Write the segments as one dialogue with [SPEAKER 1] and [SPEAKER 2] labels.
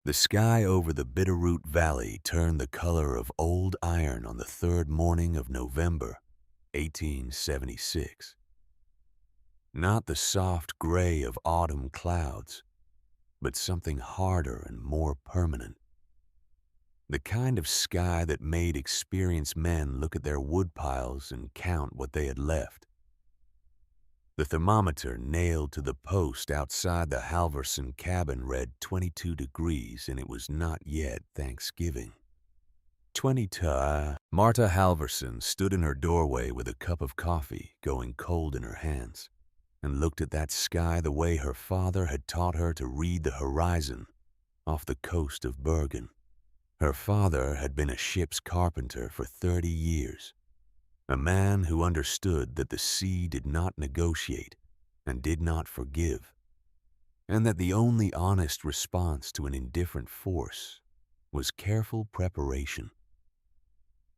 [SPEAKER 1] The sky over the Bitterroot Valley turned the color of old iron on the third morning of November, 1876. Not the soft gray of autumn clouds, but something harder and more permanent. The kind of sky that made experienced men look at their woodpiles and count what they had left. The thermometer nailed to the post outside the Halverson cabin read 22 degrees, and it was not yet Thanksgiving. Marta Halverson stood in her doorway with a cup of coffee going cold in her hands and looked at that sky the way her father had taught her to read the horizon off the coast of Bergen. Her father had been a ship's carpenter for 30 years, a man who understood that the sea did not negotiate and did not forgive, and that the only honest response to an indifferent force was careful preparation.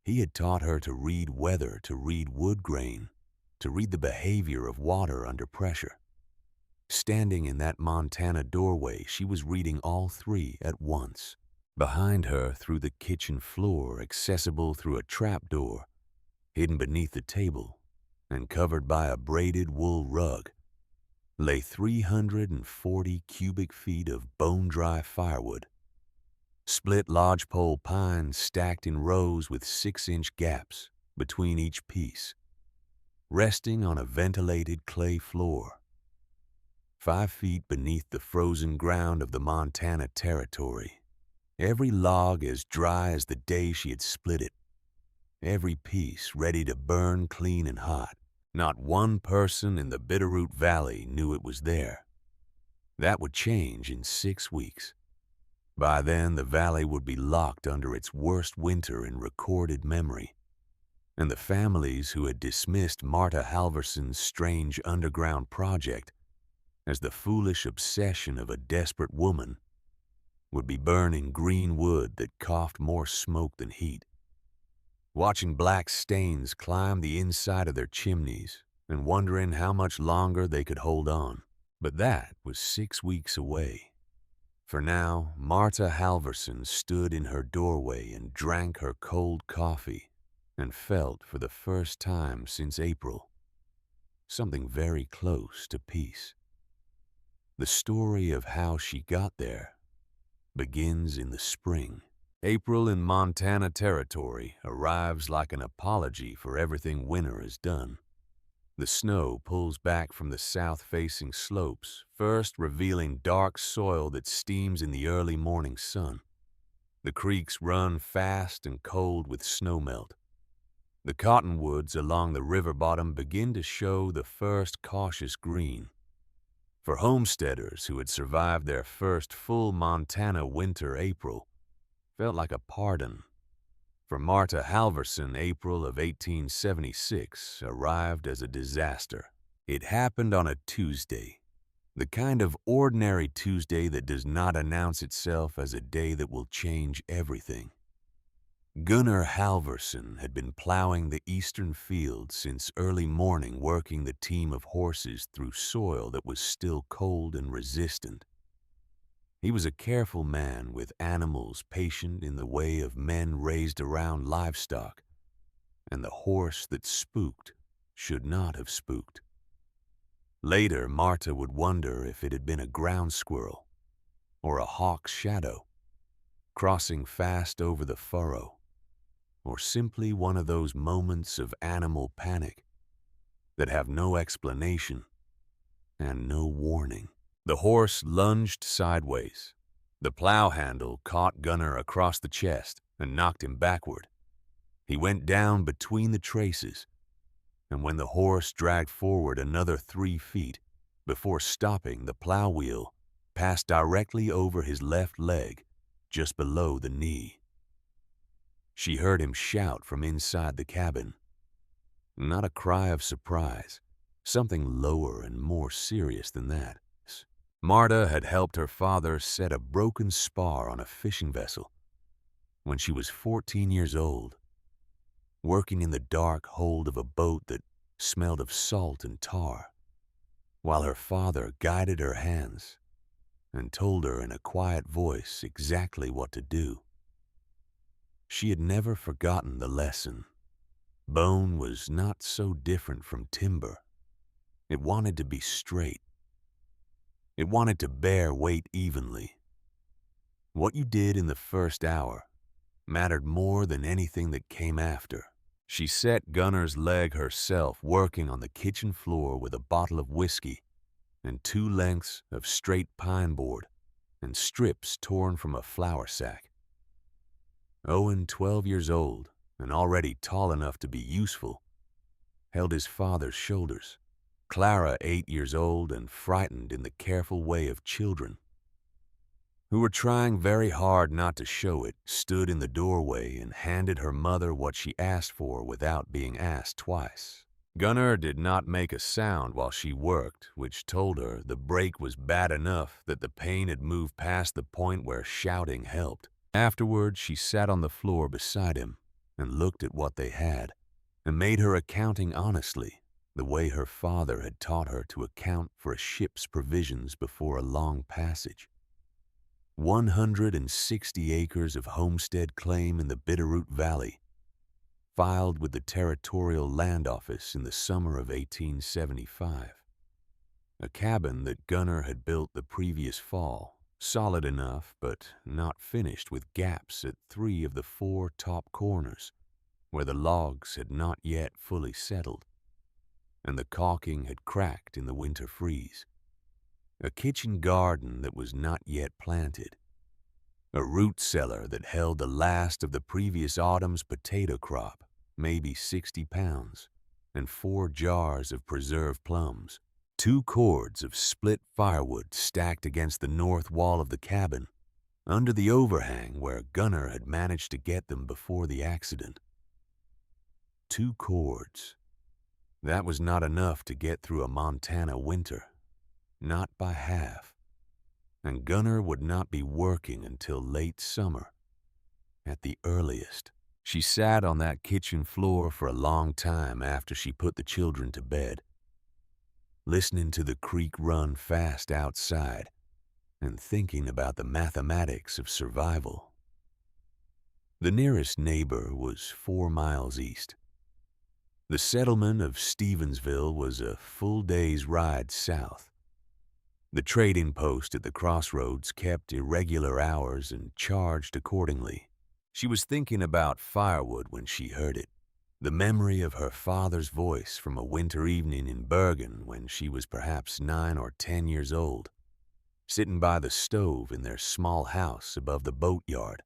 [SPEAKER 1] He had taught her to read weather, to read wood grain, to read the behavior of water under pressure. Standing in that Montana doorway, she was reading all three at once. Behind her, through the kitchen floor, accessible through a trapdoor, hidden beneath the table, and covered by a braided wool rug, lay 340 cubic feet of bone-dry firewood, split lodgepole pines stacked in rows with 6-inch gaps between each piece, resting on a ventilated clay floor. 5 feet beneath the frozen ground of the Montana Territory, every log as dry as the day she had split it, every piece ready to burn clean and hot. Not one person in the Bitterroot Valley knew it was there. That would change in 6 weeks. By then, the valley would be locked under its worst winter in recorded memory, and the families who had dismissed Marta Halverson's strange underground project as the foolish obsession of a desperate woman would be burning green wood that coughed more smoke than heat, watching black stains climb the inside of their chimneys and wondering how much longer they could hold on. But that was 6 weeks away. For now, Marta Halverson stood in her doorway and drank her cold coffee and felt for the first time since April something very close to peace. The story of how she got there begins in the spring. April in Montana Territory arrives like an apology for everything winter has done. The snow pulls back from the south-facing slopes, first revealing dark soil that steams in the early morning sun. The creeks run fast and cold with snowmelt. The cottonwoods along the river bottom begin to show the first cautious green. For homesteaders who had survived their first full Montana winter, April felt like a pardon. For Marta Halverson, April of 1876 arrived as a disaster. It happened on a Tuesday, the kind of ordinary Tuesday that does not announce itself as a day that will change everything. Gunnar Halverson had been plowing the eastern fields since early morning, working the team of horses through soil that was still cold and resistant. He was a careful man with animals patient in the way of men raised around livestock, and the horse that spooked should not have spooked. Later, Marta would wonder if it had been a ground squirrel or a hawk's shadow crossing fast over the furrow, or simply one of those moments of animal panic that have no explanation and no warning. The horse lunged sideways. The plow handle caught Gunnar across the chest and knocked him backward. He went down between the traces, and when the horse dragged forward another 3 feet before stopping, the plow wheel passed directly over his left leg, just below the knee. She heard him shout from inside the cabin. Not a cry of surprise, something lower and more serious than that. Marta had helped her father set a broken spar on a fishing vessel when she was 14 years old, working in the dark hold of a boat that smelled of salt and tar, while her father guided her hands and told her in a quiet voice exactly what to do. She had never forgotten the lesson. Bone was not so different from timber. It wanted to be straight. It wanted to bear weight evenly. What you did in the first hour mattered more than anything that came after. She set Gunner's leg herself, working on the kitchen floor with a bottle of whiskey and 2 lengths of straight pine board and strips torn from a flour sack. Owen, 12 years old and already tall enough to be useful, held his father's shoulders. Clara, 8 years old and frightened in the careful way of children, who were trying very hard not to show it, stood in the doorway and handed her mother what she asked for without being asked twice. Gunner did not make a sound while she worked, which told her the break was bad enough that the pain had moved past the point where shouting helped. Afterward, she sat on the floor beside him and looked at what they had and made her accounting honestly, the way her father had taught her to account for a ship's provisions before a long passage. 160 acres of homestead claim in the Bitterroot Valley, filed with the Territorial Land Office in the summer of 1875. A cabin that Gunner had built the previous fall, solid enough but not finished, with gaps at 3 of the 4 top corners where the logs had not yet fully settled and the caulking had cracked in the winter freeze. A kitchen garden that was not yet planted. A root cellar that held the last of the previous autumn's potato crop, maybe 60 pounds, and 4 jars of preserved plums. 2 cords of split firewood stacked against the north wall of the cabin, under the overhang where Gunner had managed to get them before the accident. 2 cords. That was not enough to get through a Montana winter. Not by half. And Gunner would not be working until late summer, at the earliest. She sat on that kitchen floor for a long time after she put the children to bed, listening to the creek run fast outside and thinking about the mathematics of survival. The nearest neighbor was 4 miles east. The settlement of Stevensville was a full day's ride south. The trading post at the crossroads kept irregular hours and charged accordingly. She was thinking about firewood when she heard it. The memory of her father's voice from a winter evening in Bergen when she was perhaps 9 or 10 years old, sitting by the stove in their small house above the boatyard,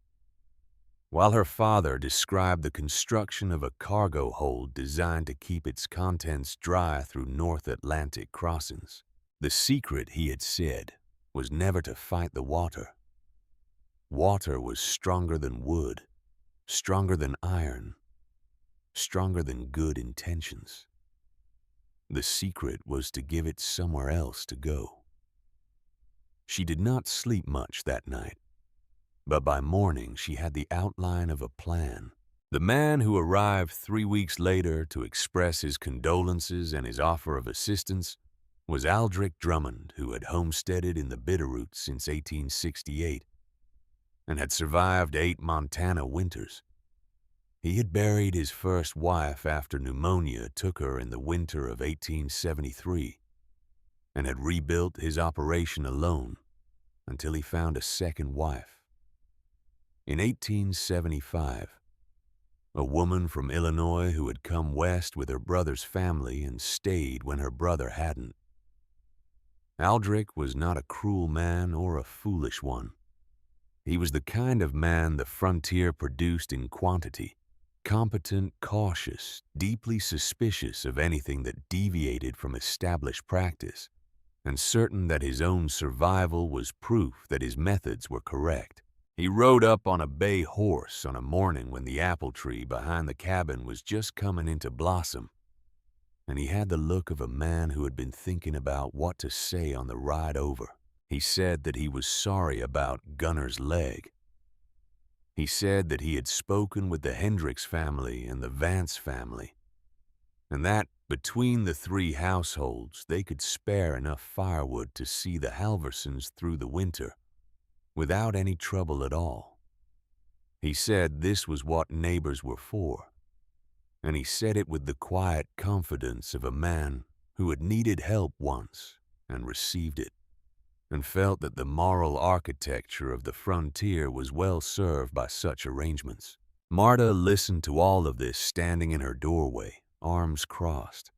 [SPEAKER 1] while her father described the construction of a cargo hold designed to keep its contents dry through North Atlantic crossings. The secret, he had said, was never to fight the water. Water was stronger than wood, stronger than iron, stronger than good intentions. The secret was to give it somewhere else to go. She did not sleep much that night, but by morning she had the outline of a plan. The man who arrived 3 weeks later to express his condolences and his offer of assistance was Aldrich Drummond, who had homesteaded in the Bitterroot since 1868 and had survived 8 Montana winters. He had buried his first wife after pneumonia took her in the winter of 1873 and had rebuilt his operation alone until he found a second wife. In 1875, a woman from Illinois who had come west with her brother's family and stayed when her brother hadn't. Aldrich was not a cruel man or a foolish one. He was the kind of man the frontier produced in quantity, competent, cautious, deeply suspicious of anything that deviated from established practice, and certain that his own survival was proof that his methods were correct. He rode up on a bay horse on a morning when the apple tree behind the cabin was just coming into blossom, and he had the look of a man who had been thinking about what to say on the ride over. He said that he was sorry about Gunner's leg. He said that he had spoken with the Hendricks family and the Vance family, and that Between the three households, they could spare enough firewood to see the Halversons through the winter, without any trouble at all. He said this was what neighbors were for, and he said it with the quiet confidence of a man who had needed help once and received it, and felt that the moral architecture of the frontier was well served by such arrangements. Marta listened to all of this standing in her doorway, arms crossed.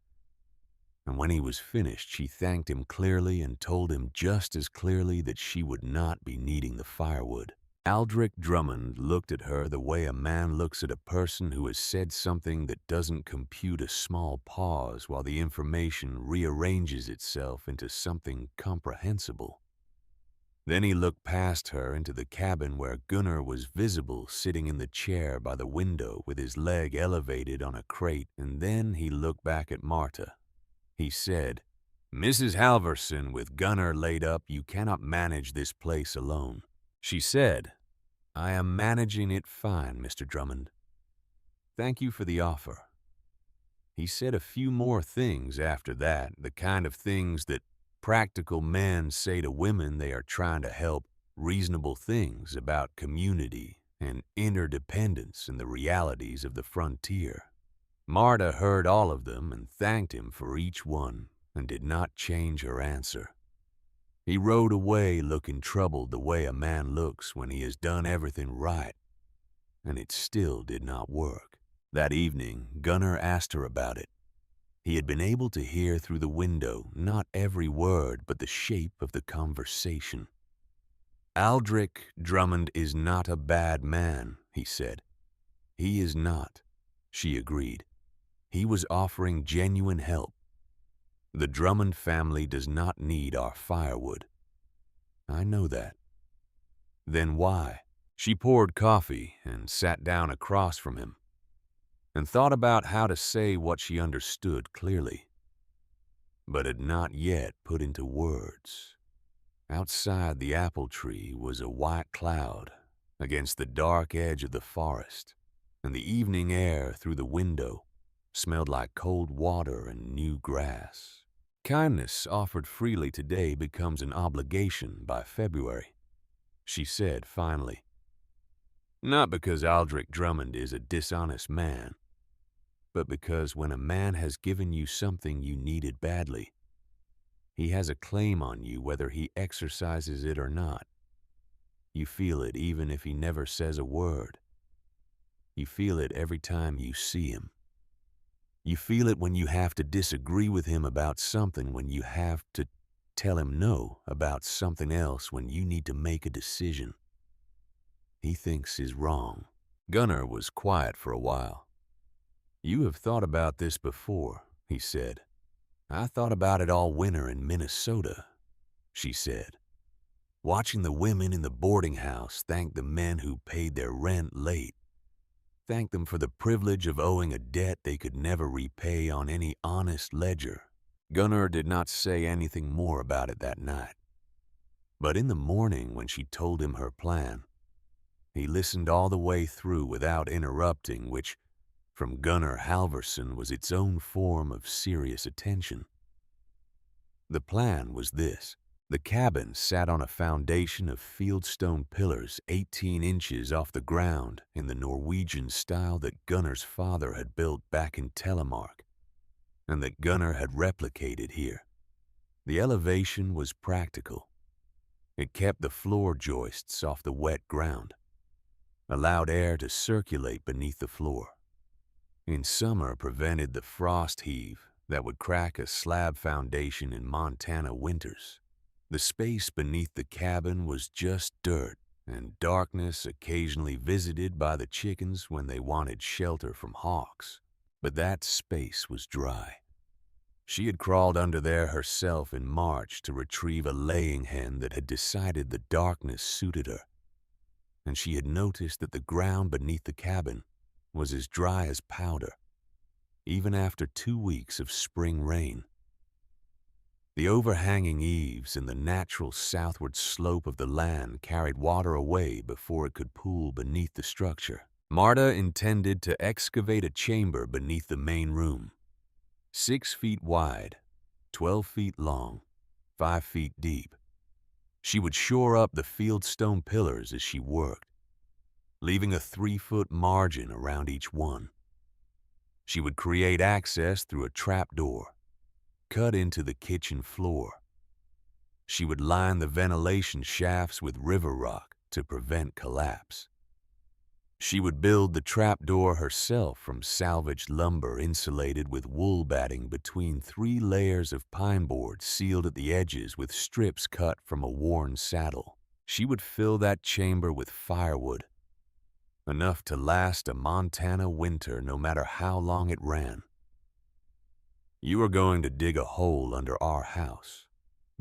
[SPEAKER 1] And when he was finished, she thanked him clearly and told him just as clearly that she would not be needing the firewood. Aldrich Drummond looked at her the way a man looks at a person who has said something that doesn't compute a small pause while the information rearranges itself into something comprehensible. Then he looked past her into the cabin where Gunnar was visible sitting in the chair by the window with his leg elevated on a crate, and then he looked back at Marta. He said, "Mrs. Halverson, with Gunnar laid up, you cannot manage this place alone." She said, "I am managing it fine, Mr. Drummond. Thank you for the offer." He said a few more things after that, the kind of things that practical men say to women they are trying to help, reasonable things about community and interdependence and the realities of the frontier. Marta heard all of them and thanked him for each one and did not change her answer. He rode away looking troubled the way a man looks when he has done everything right, and it still did not work. That evening, Gunnar asked her about it. He had been able to hear through the window not every word but the shape of the conversation. "Aldrich Drummond is not a bad man," he said. "He is not," she agreed. "He was offering genuine help. The Drummond family does not need our firewood." "I know that." "Then why?" She poured coffee and sat down across from him and thought about how to say what she understood clearly, but had not yet put into words. Outside the apple tree was a white cloud against the dark edge of the forest, and the evening air through the window smelled like cold water and new grass. "Kindness offered freely today becomes an obligation by February," she said finally. "Not because Aldrich Drummond is a dishonest man, but because when a man has given you something you needed badly, he has a claim on you whether he exercises it or not. You feel it even if he never says a word. You feel it every time you see him. You feel it when you have to disagree with him about something, when you have to tell him no about something else, when you need to make a decision he thinks is wrong." Gunnar was quiet for a while. "You have thought about this before," he said. "I thought about it all winter in Minnesota," she said. "Watching the women in the boarding house thank the men who paid their rent late. Thank them for the privilege of owing a debt they could never repay on any honest ledger." Gunnar did not say anything more about it that night. But in the morning when she told him her plan, he listened all the way through without interrupting, which, from Gunnar Halverson, was its own form of serious attention. The plan was this. The cabin sat on a foundation of fieldstone pillars 18 inches off the ground in the Norwegian style that Gunnar's father had built back in Telemark, and that Gunnar had replicated here. The elevation was practical. It kept the floor joists off the wet ground, allowed air to circulate beneath the floor. In summer, prevented the frost heave that would crack a slab foundation in Montana winters. The space beneath the cabin was just dirt and darkness, occasionally visited by the chickens when they wanted shelter from hawks. But that space was dry. She had crawled under there herself in March to retrieve a laying hen that had decided the darkness suited her, and she had noticed that the ground beneath the cabin was as dry as powder, even after 2 weeks of spring rain. The overhanging eaves and the natural southward slope of the land carried water away before it could pool beneath the structure. Marta intended to excavate a chamber beneath the main room, 6 feet wide, 12 feet long, 5 feet deep. She would shore up the fieldstone pillars as she worked, leaving a 3-foot margin around each one. She would create access through a trapdoor, cut into the kitchen floor. She would line the ventilation shafts with river rock to prevent collapse. She would build the trapdoor herself from salvaged lumber insulated with wool batting between 3 layers of pine board sealed at the edges with strips cut from a worn saddle. She would fill that chamber with firewood, enough to last a Montana winter no matter how long it ran. "You are going to dig a hole under our house,"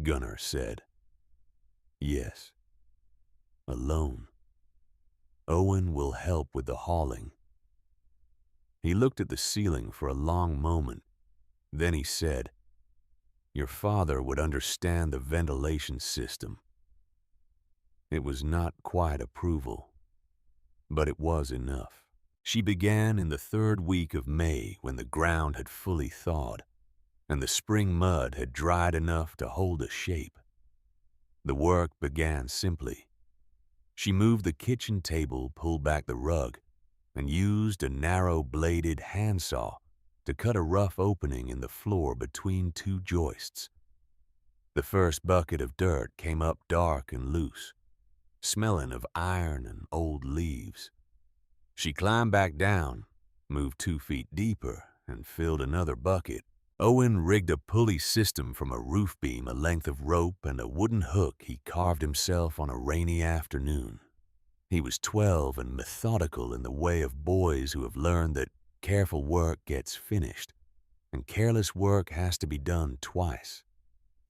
[SPEAKER 1] Gunnar said. "Yes. Alone. Owen will help with the hauling." He looked at the ceiling for a long moment. Then he said, "Your father would understand the ventilation system." It was not quite approval, but it was enough. She began in the 3rd week of May when the ground had fully thawed and the spring mud had dried enough to hold a shape. The work began simply. She moved the kitchen table, pulled back the rug, and used a narrow-bladed handsaw to cut a rough opening in the floor between 2 joists. The first bucket of dirt came up dark and loose, smelling of iron and old leaves. She climbed back down, moved 2 feet deeper, and filled another bucket. Owen rigged a pulley system from a roof beam, a length of rope, and a wooden hook he carved himself on a rainy afternoon. He was 12 and methodical in the way of boys who have learned that careful work gets finished, and careless work has to be done twice.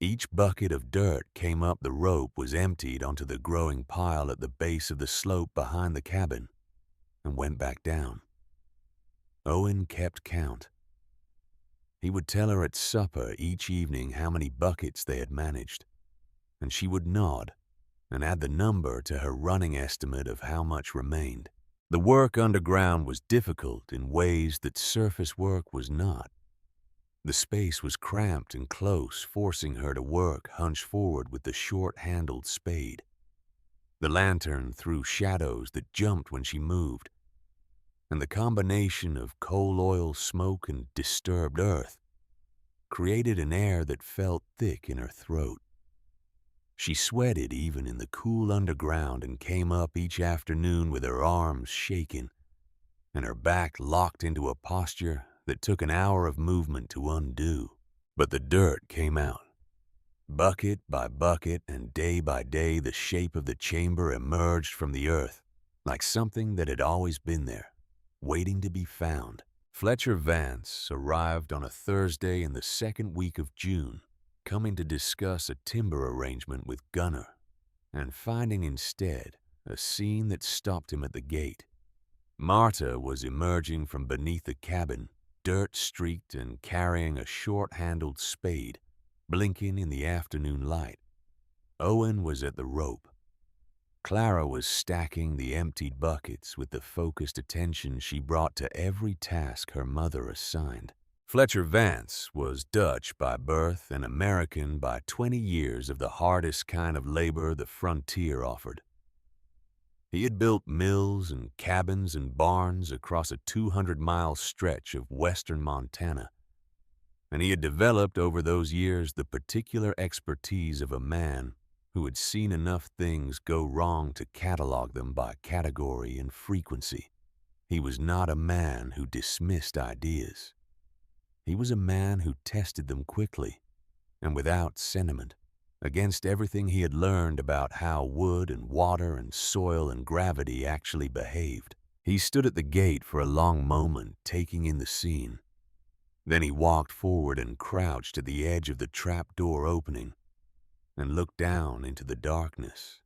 [SPEAKER 1] Each bucket of dirt came up the rope was emptied onto the growing pile at the base of the slope behind the cabin, and went back down. Owen kept count. He would tell her at supper each evening how many buckets they had managed, and she would nod and add the number to her running estimate of how much remained. The work underground was difficult in ways that surface work was not. The space was cramped and close, forcing her to work hunched forward with the short-handled spade. The lantern threw shadows that jumped when she moved, and the combination of coal oil smoke and disturbed earth created an air that felt thick in her throat. She sweated even in the cool underground and came up each afternoon with her arms shaking and her back locked into a posture that took an hour of movement to undo. But the dirt came out. Bucket by bucket and day by day the shape of the chamber emerged from the earth like something that had always been there, waiting to be found. Fletcher Vance arrived on a Thursday in the 2nd week of June, coming to discuss a timber arrangement with Gunnar, and finding instead a scene that stopped him at the gate. Marta was emerging from beneath the cabin, dirt-streaked and carrying a short-handled spade, blinking in the afternoon light. Owen was at the rope. Clara was stacking the emptied buckets with the focused attention she brought to every task her mother assigned. Fletcher Vance was Dutch by birth and American by 20 years of the hardest kind of labor the frontier offered. He had built mills and cabins and barns across a 200-mile stretch of western Montana, and he had developed over those years the particular expertise of a man who had seen enough things go wrong to catalog them by category and frequency. He was not a man who dismissed ideas. He was a man who tested them quickly and without sentiment against everything he had learned about how wood and water and soil and gravity actually behaved. He stood at the gate for a long moment, taking in the scene. Then he walked forward and crouched at the edge of the trapdoor opening and looked down into the darkness.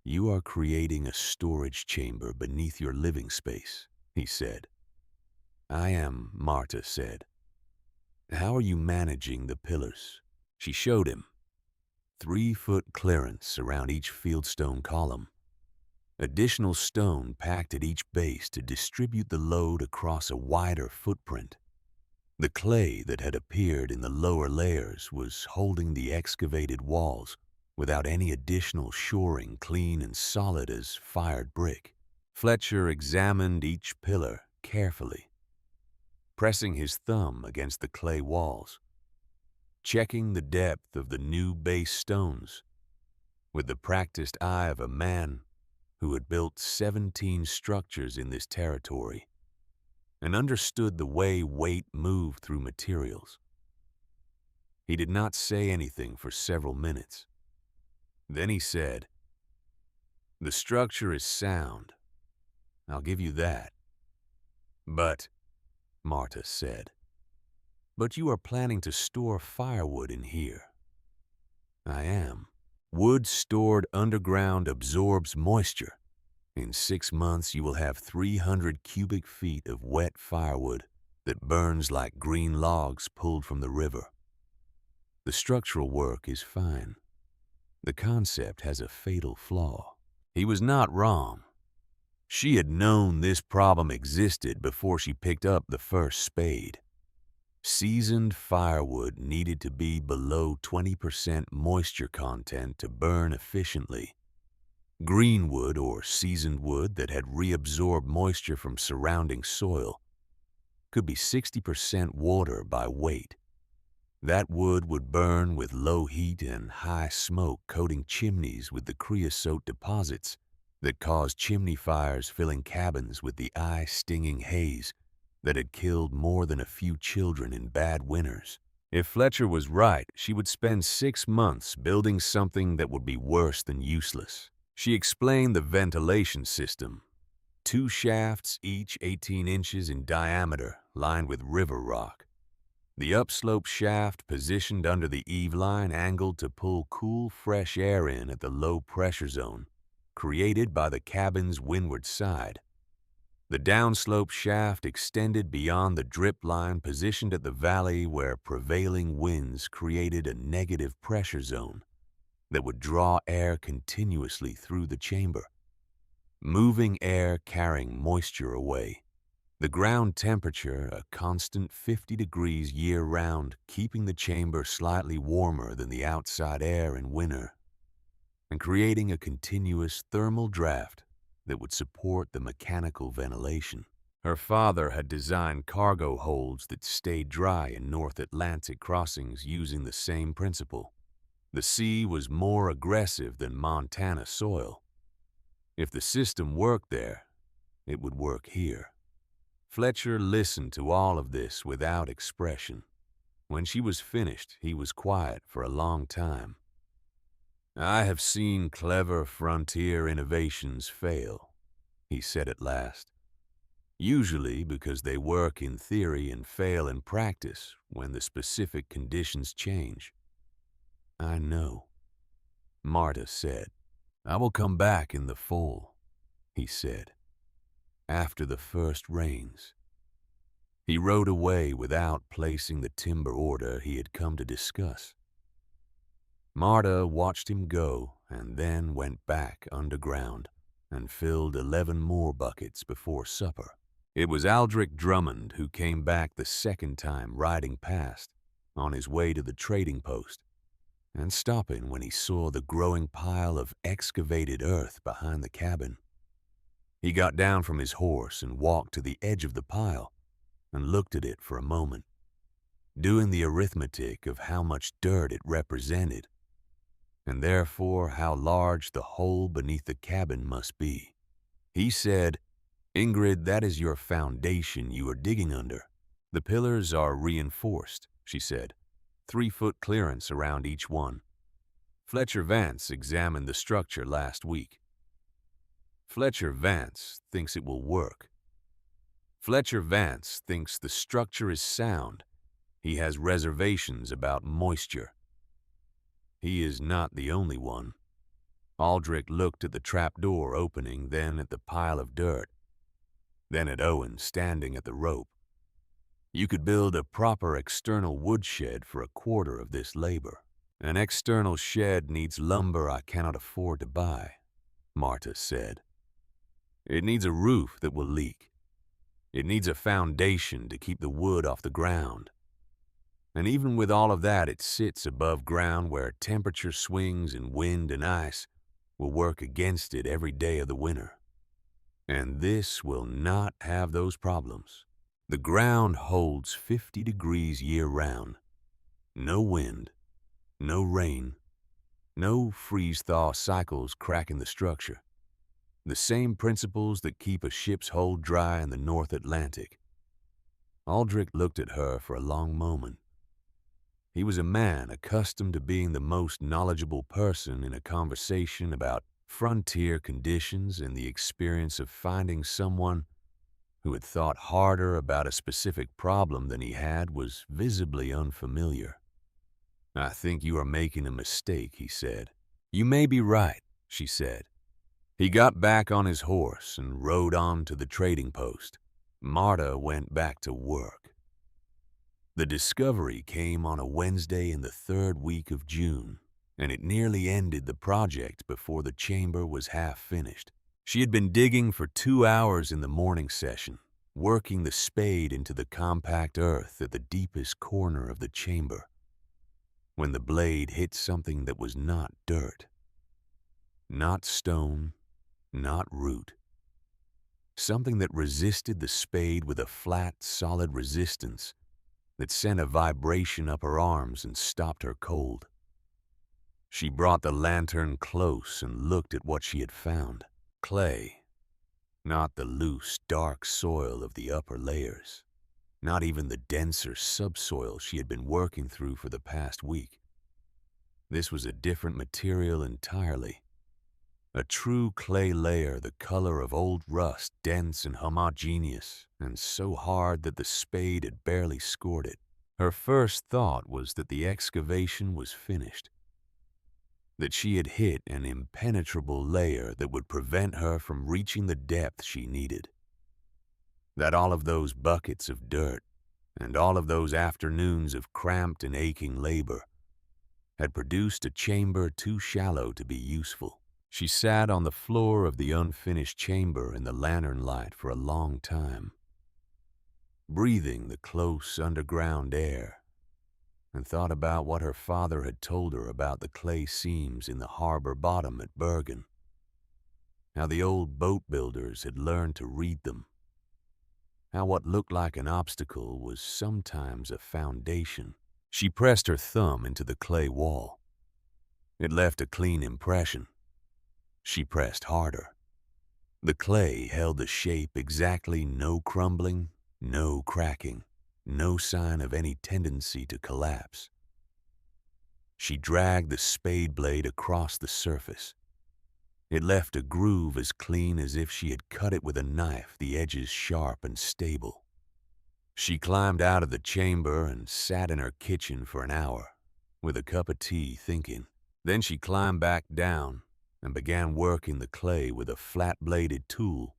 [SPEAKER 1] "You are creating a storage chamber beneath your living space," he said. "I am," Marta said. "How are you managing the pillars?" She showed him. 3-foot clearance around each fieldstone column. Additional stone packed at each base to distribute the load across a wider footprint. The clay that had appeared in the lower layers was holding the excavated walls without any additional shoring, clean and solid as fired brick. Fletcher examined each pillar carefully, pressing his thumb against the clay walls, checking the depth of the new base stones with the practiced eye of a man who had built 17 structures in this territory and understood the way weight moved through materials. He did not say anything for several minutes. Then he said, "The structure is sound. I'll give you that." "But," Marta said, "but you are planning to store firewood in here." "I am. Wood stored underground absorbs moisture. In 6 months, you will have 300 cubic feet of wet firewood that burns like green logs pulled from the river. The structural work is fine. The concept has a fatal flaw." He was not wrong. She had known this problem existed before she picked up the first spade. Seasoned firewood needed to be below 20% moisture content to burn efficiently. Greenwood or seasoned wood that had reabsorbed moisture from surrounding soil could be 60% water by weight. That wood would burn with low heat and high smoke, coating chimneys with the creosote deposits that caused chimney fires, filling cabins with the eye-stinging haze that had killed more than a few children in bad winters. If Fletcher was right, she would spend 6 months building something that would be worse than useless. She explained the ventilation system. 2 shafts, each 18 inches in diameter, lined with river rock. The upslope shaft positioned under the eave line angled to pull cool, fresh air in at the low pressure zone created by the cabin's windward side. The downslope shaft extended beyond the drip line positioned at the valley where prevailing winds created a negative pressure zone that would draw air continuously through the chamber, moving air carrying moisture away. The ground temperature, a constant 50 degrees year-round, keeping the chamber slightly warmer than the outside air in winter, and creating a continuous thermal draft that would support the mechanical ventilation. Her father had designed cargo holds that stayed dry in North Atlantic crossings using the same principle. The sea was more aggressive than Montana soil. If the system worked there, it would work here. Fletcher listened to all of this without expression. When she was finished, he was quiet for a long time. "I have seen clever frontier innovations fail," he said at last, "usually because they work in theory and fail in practice when the specific conditions change." "I know," Marta said. "I will come back in the fall," he said, "after the first rains." He rode away without placing the timber order he had come to discuss. Marta watched him go and then went back underground and filled 11 more buckets before supper. It was Aldrich Drummond who came back the second time riding past on his way to the trading post and stopping when he saw the growing pile of excavated earth behind the cabin. He got down from his horse and walked to the edge of the pile and looked at it for a moment, doing the arithmetic of how much dirt it represented, and therefore how large the hole beneath the cabin must be. He said, "Ingrid, that is your foundation you are digging under. The pillars are reinforced," she said, 3-foot clearance around each one. "Fletcher Vance examined the structure last week. Fletcher Vance thinks it will work. Fletcher Vance thinks the structure is sound. He has reservations about moisture. He is not the only one." Aldrich looked at the trapdoor opening, then at the pile of dirt, then at Owen standing at the rope. "You could build a proper external woodshed for a quarter of this labor." "An external shed needs lumber I cannot afford to buy," Marta said. "It needs a roof that will leak. It needs a foundation to keep the wood off the ground. And even with all of that, it sits above ground where temperature swings and wind and ice will work against it every day of the winter. And this will not have those problems. The ground holds 50 degrees year-round. No wind, no rain, no freeze-thaw cycles cracking the structure. The same principles that keep a ship's hold dry in the North Atlantic. Aldrich looked at her for a long moment. He was a man accustomed to being the most knowledgeable person in a conversation about frontier conditions and the experience of finding someone who had thought harder about a specific problem than he had was visibly unfamiliar. "I think you are making a mistake," he said. "You may be right," she said. He got back on his horse and rode on to the trading post. Marta went back to work. The discovery came on a Wednesday in the third week of June, and it nearly ended the project before the chamber was half finished. She had been digging for 2 hours in the morning session, working the spade into the compact earth at the deepest corner of the chamber, when the blade hit something that was not dirt, not stone, not root. Something that resisted the spade with a flat, solid resistance that sent a vibration up her arms and stopped her cold. She brought the lantern close and looked at what she had found. Clay, not the loose, dark soil of the upper layers, not even the denser subsoil she had been working through for the past week. This was a different material entirely. A true clay layer the color of old rust, dense and homogeneous, and so hard that the spade had barely scored it. Her first thought was that the excavation was finished, that she had hit an impenetrable layer that would prevent her from reaching the depth she needed, that all of those buckets of dirt and all of those afternoons of cramped and aching labor had produced a chamber too shallow to be useful. She sat on the floor of the unfinished chamber in the lantern light for a long time, breathing the close underground air, and thought about what her father had told her about the clay seams in the harbor bottom at Bergen, how the old boat builders had learned to read them, how what looked like an obstacle was sometimes a foundation. She pressed her thumb into the clay wall. It left a clean impression. She pressed harder. The clay held the shape exactly, no crumbling, no cracking, no sign of any tendency to collapse. She dragged the spade blade across the surface. It left a groove as clean as if she had cut it with a knife, the edges sharp and stable. She climbed out of the chamber and sat in her kitchen for an hour, with a cup of tea, thinking. Then she climbed back down and began working the clay with a flat-bladed tool,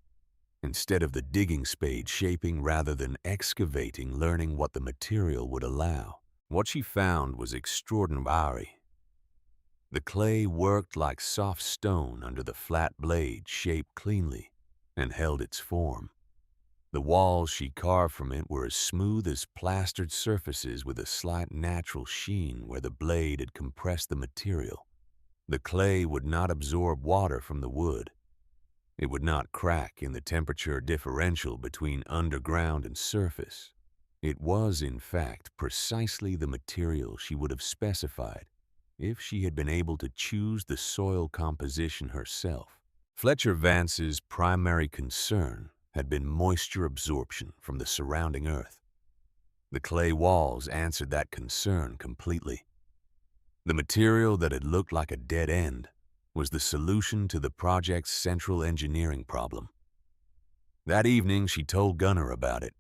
[SPEAKER 1] instead of the digging spade, shaping rather than excavating, learning what the material would allow. What she found was extraordinary. The clay worked like soft stone under the flat blade, shaped cleanly, and held its form. The walls she carved from it were as smooth as plastered surfaces with a slight natural sheen where the blade had compressed the material. The clay would not absorb water from the wood. It would not crack in the temperature differential between underground and surface. It was, in fact, precisely the material she would have specified if she had been able to choose the soil composition herself. Fletcher Vance's primary concern had been moisture absorption from the surrounding earth. The clay walls answered that concern completely. The material that had looked like a dead end was the solution to the project's central engineering problem. That evening, she told Gunnar about it.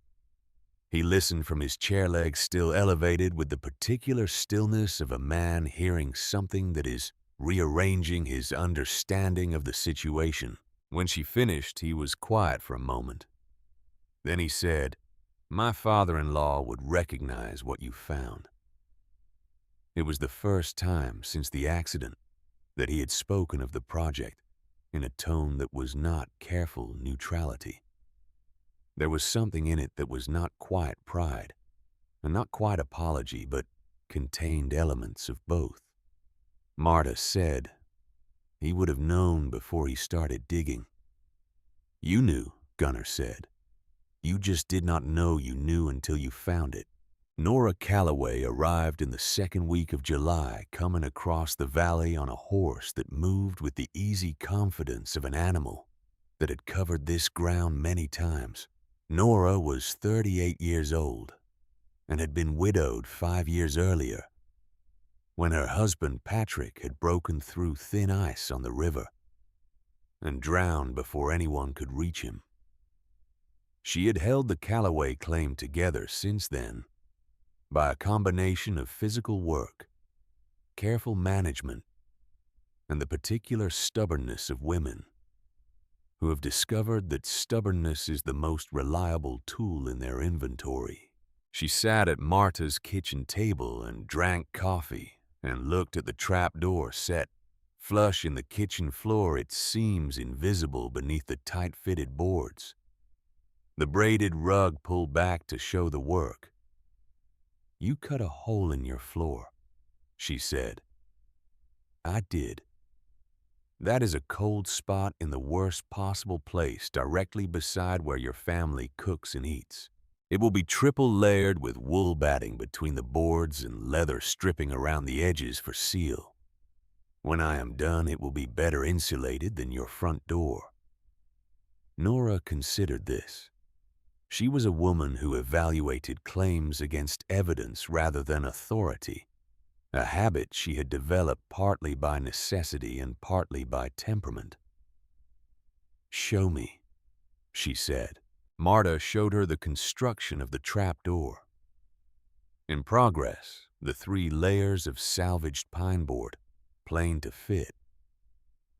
[SPEAKER 1] He listened from his chair legs still elevated with the particular stillness of a man hearing something that is rearranging his understanding of the situation. When she finished, he was quiet for a moment. Then he said, "My father-in-law would recognize what you found." It was the first time since the accident that he had spoken of the project in a tone that was not careful neutrality. There was something in it that was not quite pride, and not quite apology, but contained elements of both. Marta said he would have known before he started digging. You knew, Gunnar said. You just did not know you knew until you found it. Nora Calloway arrived in the second week of July, coming across the valley on a horse that moved with the easy confidence of an animal that had covered this ground many times. Nora was 38 years old and had been widowed 5 years earlier when her husband Patrick had broken through thin ice on the river and drowned before anyone could reach him. She had held the Calloway claim together since then by a combination of physical work, careful management, and the particular stubbornness of women who have discovered that stubbornness is the most reliable tool in their inventory. She sat at Marta's kitchen table and drank coffee and looked at the trapdoor set flush in the kitchen floor, its seams invisible beneath the tight-fitted boards. The braided rug pulled back to show the work. You cut a hole in your floor, she said. I did. That is a cold spot in the worst possible place directly beside where your family cooks and eats. It will be triple layered with wool batting between the boards and leather stripping around the edges for seal. When I am done, it will be better insulated than your front door. Nora considered this. She was a woman who evaluated claims against evidence rather than authority, a habit she had developed partly by necessity and partly by temperament. Show me, she said. Marta showed her the construction of the trapdoor. In progress, the 3 layers of salvaged pine board, plain to fit.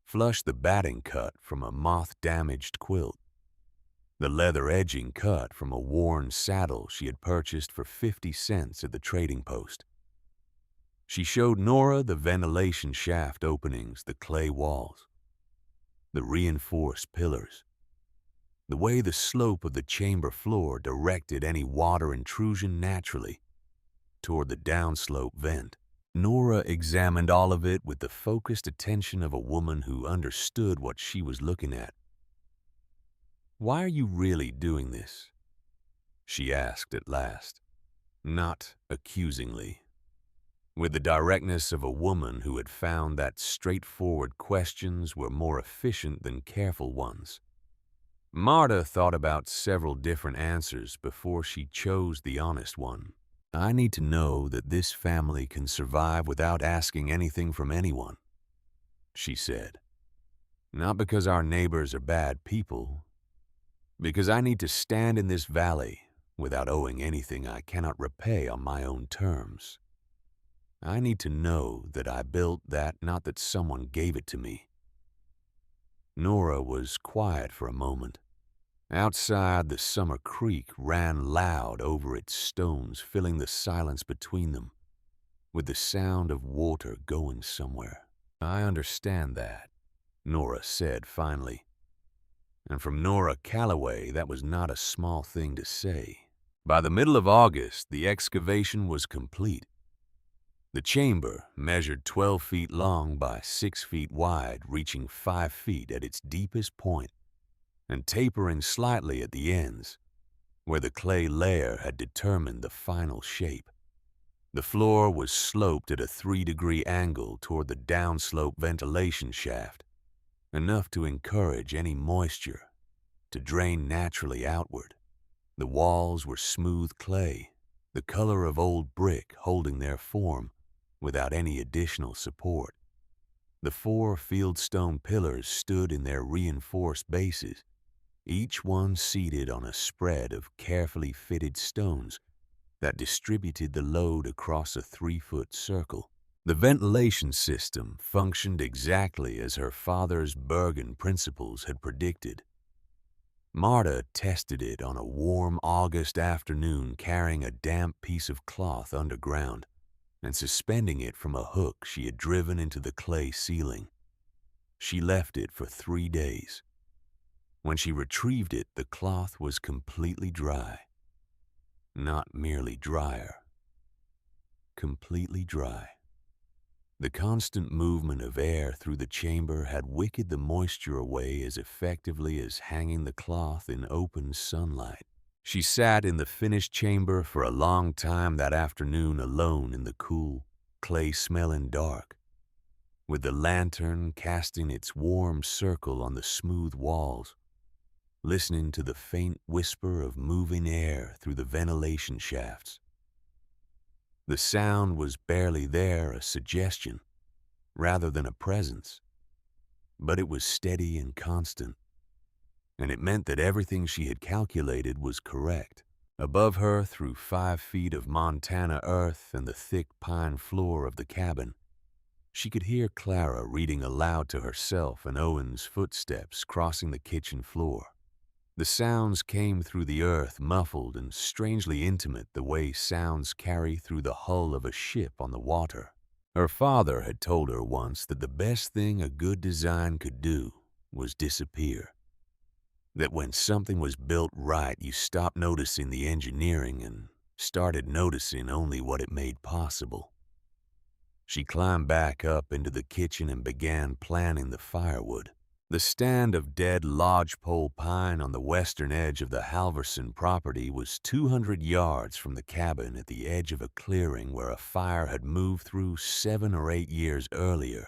[SPEAKER 1] Flush the batting cut from a moth-damaged quilt. The leather edging cut from a worn saddle she had purchased for 50 cents at the trading post. She showed Nora the ventilation shaft openings, the clay walls, the reinforced pillars, the way the slope of the chamber floor directed any water intrusion naturally toward the downslope vent. Nora examined all of it with the focused attention of a woman who understood what she was looking at. Why are you really doing this? She asked at last, not accusingly, with the directness of a woman who had found that straightforward questions were more efficient than careful ones. Marta thought about several different answers before she chose the honest one. I need to know that this family can survive without asking anything from anyone, she said. Not because our neighbors are bad people, because I need to stand in this valley without owing anything I cannot repay on my own terms. I need to know that I built that, not that someone gave it to me. Nora was quiet for a moment. Outside, the summer creek ran loud over its stones, filling the silence between them with the sound of water going somewhere. I understand that, Nora said finally. And from Nora Calloway, that was not a small thing to say. By the middle of August, the excavation was complete. The chamber measured 12 feet long by 6 feet wide, reaching 5 feet at its deepest point and tapering slightly at the ends, where the clay layer had determined the final shape. The floor was sloped at a 3-degree angle toward the downslope ventilation shaft, enough to encourage any moisture to drain naturally outward. The walls were smooth clay, the color of old brick holding their form without any additional support. The 4 fieldstone pillars stood in their reinforced bases, each one seated on a spread of carefully fitted stones that distributed the load across a 3-foot circle. The ventilation system functioned exactly as her father's Bergen principles had predicted. Marta tested it on a warm August afternoon, carrying a damp piece of cloth underground and suspending it from a hook she had driven into the clay ceiling. She left it for 3 days. When she retrieved it, the cloth was completely dry. Not merely drier, completely dry. The constant movement of air through the chamber had wicked the moisture away as effectively as hanging the cloth in open sunlight. She sat in the finished chamber for a long time that afternoon alone in the cool, clay-smelling dark, with the lantern casting its warm circle on the smooth walls, listening to the faint whisper of moving air through the ventilation shafts. The sound was barely there, a suggestion, rather than a presence, but it was steady and constant, and it meant that everything she had calculated was correct. Above her, through 5 feet of Montana earth and the thick pine floor of the cabin, she could hear Clara reading aloud to herself and Owen's footsteps crossing the kitchen floor. The sounds came through the earth, muffled and strangely intimate, the way sounds carry through the hull of a ship on the water. Her father had told her once that the best thing a good design could do was disappear. That when something was built right, you stopped noticing the engineering and started noticing only what it made possible. She climbed back up into the kitchen and began planning the firewood. The stand of dead lodgepole pine on the western edge of the Halverson property was 200 yards from the cabin at the edge of a clearing where a fire had moved through 7 or 8 years earlier,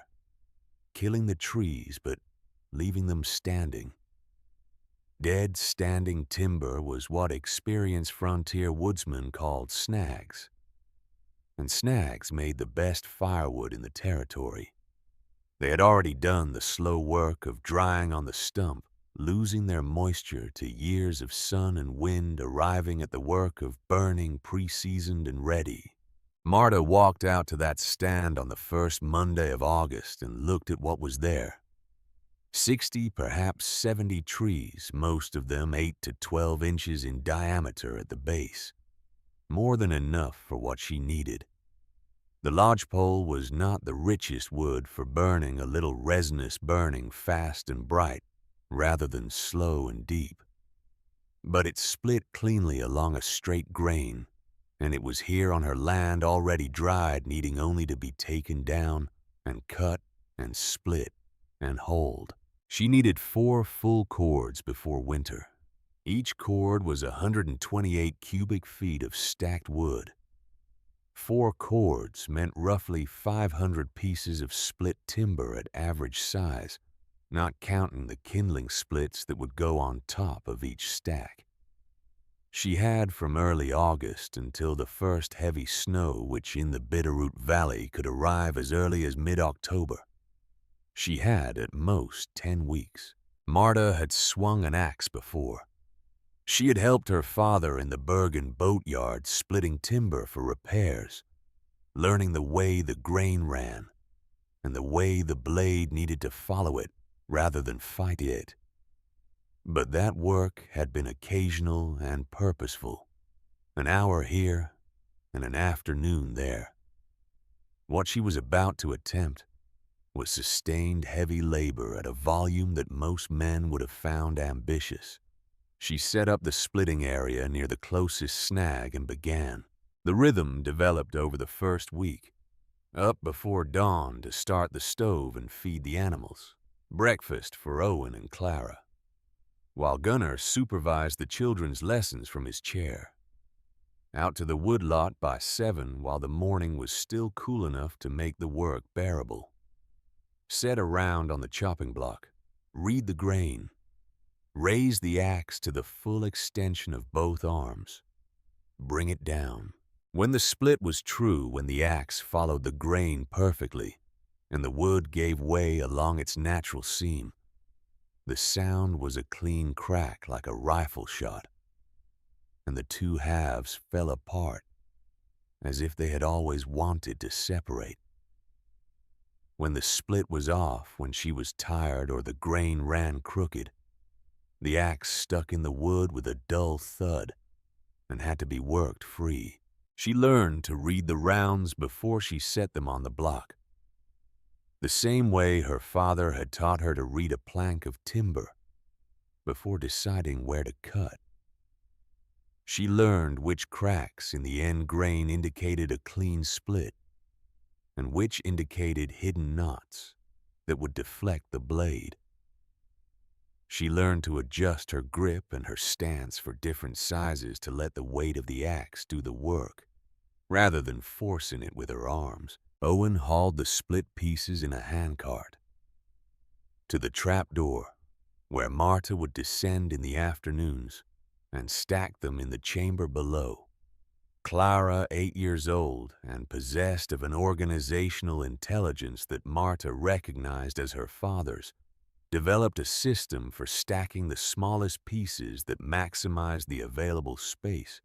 [SPEAKER 1] killing the trees but leaving them standing. Dead standing timber was what experienced frontier woodsmen called snags, and snags made the best firewood in the territory. They had already done the slow work of drying on the stump, losing their moisture to years of sun and wind, arriving at the work of burning pre-seasoned and ready. Marta walked out to that stand on the first Monday of August and looked at what was there. 60, perhaps 70 trees, most of them 8 to 12 inches in diameter at the base. More than enough for what she needed. The lodgepole was not the richest wood for burning, a little resinous burning fast and bright, rather than slow and deep. But it split cleanly along a straight grain, and it was here on her land already dried, needing only to be taken down and cut and split and holed. She needed 4 full cords before winter. Each cord was 128 cubic feet of stacked wood. 4 cords meant roughly 500 pieces of split timber at average size, not counting the kindling splits that would go on top of each stack. She had from early August until the first heavy snow, which in the Bitterroot Valley could arrive as early as mid-October. She had at most 10 weeks. Marta had swung an axe before. She had helped her father in the Bergen boatyard splitting timber for repairs, learning the way the grain ran and the way the blade needed to follow it rather than fight it. But that work had been occasional and purposeful, an hour here and an afternoon there. What she was about to attempt was sustained heavy labor at a volume that most men would have found ambitious. She set up the splitting area near the closest snag and began. The rhythm developed over the first week. Up before dawn to start the stove and feed the animals. Breakfast for Owen and Clara, while Gunnar supervised the children's lessons from his chair. Out to the woodlot by 7 while the morning was still cool enough to make the work bearable. Set around on the chopping block. Read the grain. Raise the axe to the full extension of both arms. Bring it down. When the split was true, when the axe followed the grain perfectly, and the wood gave way along its natural seam, the sound was a clean crack like a rifle shot, and the 2 halves fell apart as if they had always wanted to separate. When the split was off, when she was tired or the grain ran crooked, the axe stuck in the wood with a dull thud and had to be worked free. She learned to read the rounds before she set them on the block, the same way her father had taught her to read a plank of timber. before deciding where to cut. She learned which cracks in the end grain indicated a clean split and which indicated hidden knots that would deflect the blade. She learned to adjust her grip and her stance for different sizes to let the weight of the axe do the work, rather than forcing it with her arms. Owen hauled the split pieces in a handcart to the trapdoor, where Marta would descend in the afternoons and stack them in the chamber below. Clara, 8 years old and possessed of an organizational intelligence that Marta recognized as her father's, developed a system for stacking the smallest pieces that maximized the available space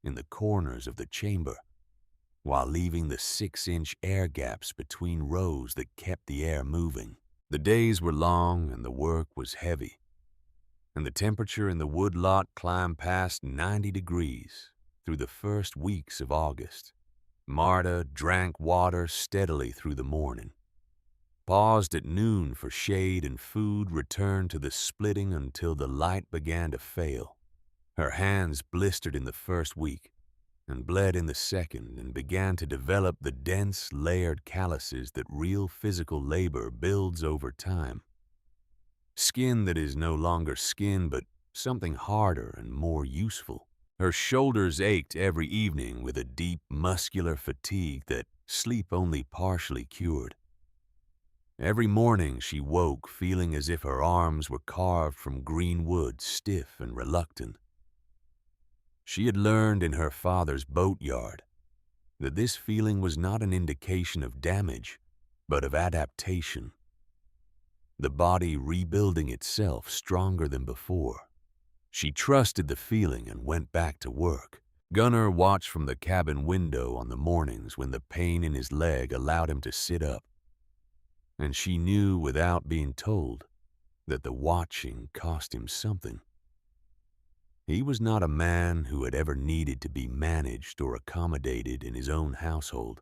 [SPEAKER 1] in the corners of the chamber, while leaving the 6-inch air gaps between rows that kept the air moving. The days were long and the work was heavy, and the temperature in the wood lot climbed past 90 degrees through the first weeks of August. Marta drank water steadily through the morning, paused at noon for shade and food, returned to the splitting until the light began to fail. Her hands blistered in the first week and bled in the second, and began to develop the dense, layered calluses that real physical labor builds over time. Skin that is no longer skin, but something harder and more useful. Her shoulders ached every evening with a deep, muscular fatigue that sleep only partially cured. Every morning she woke feeling as if her arms were carved from green wood, stiff and reluctant. She had learned in her father's boatyard that this feeling was not an indication of damage, but of adaptation. The body rebuilding itself stronger than before. She trusted the feeling and went back to work. Gunnar watched from the cabin window on the mornings when the pain in his leg allowed him to sit up, and she knew without being told that the watching cost him something. He was not a man who had ever needed to be managed or accommodated in his own household,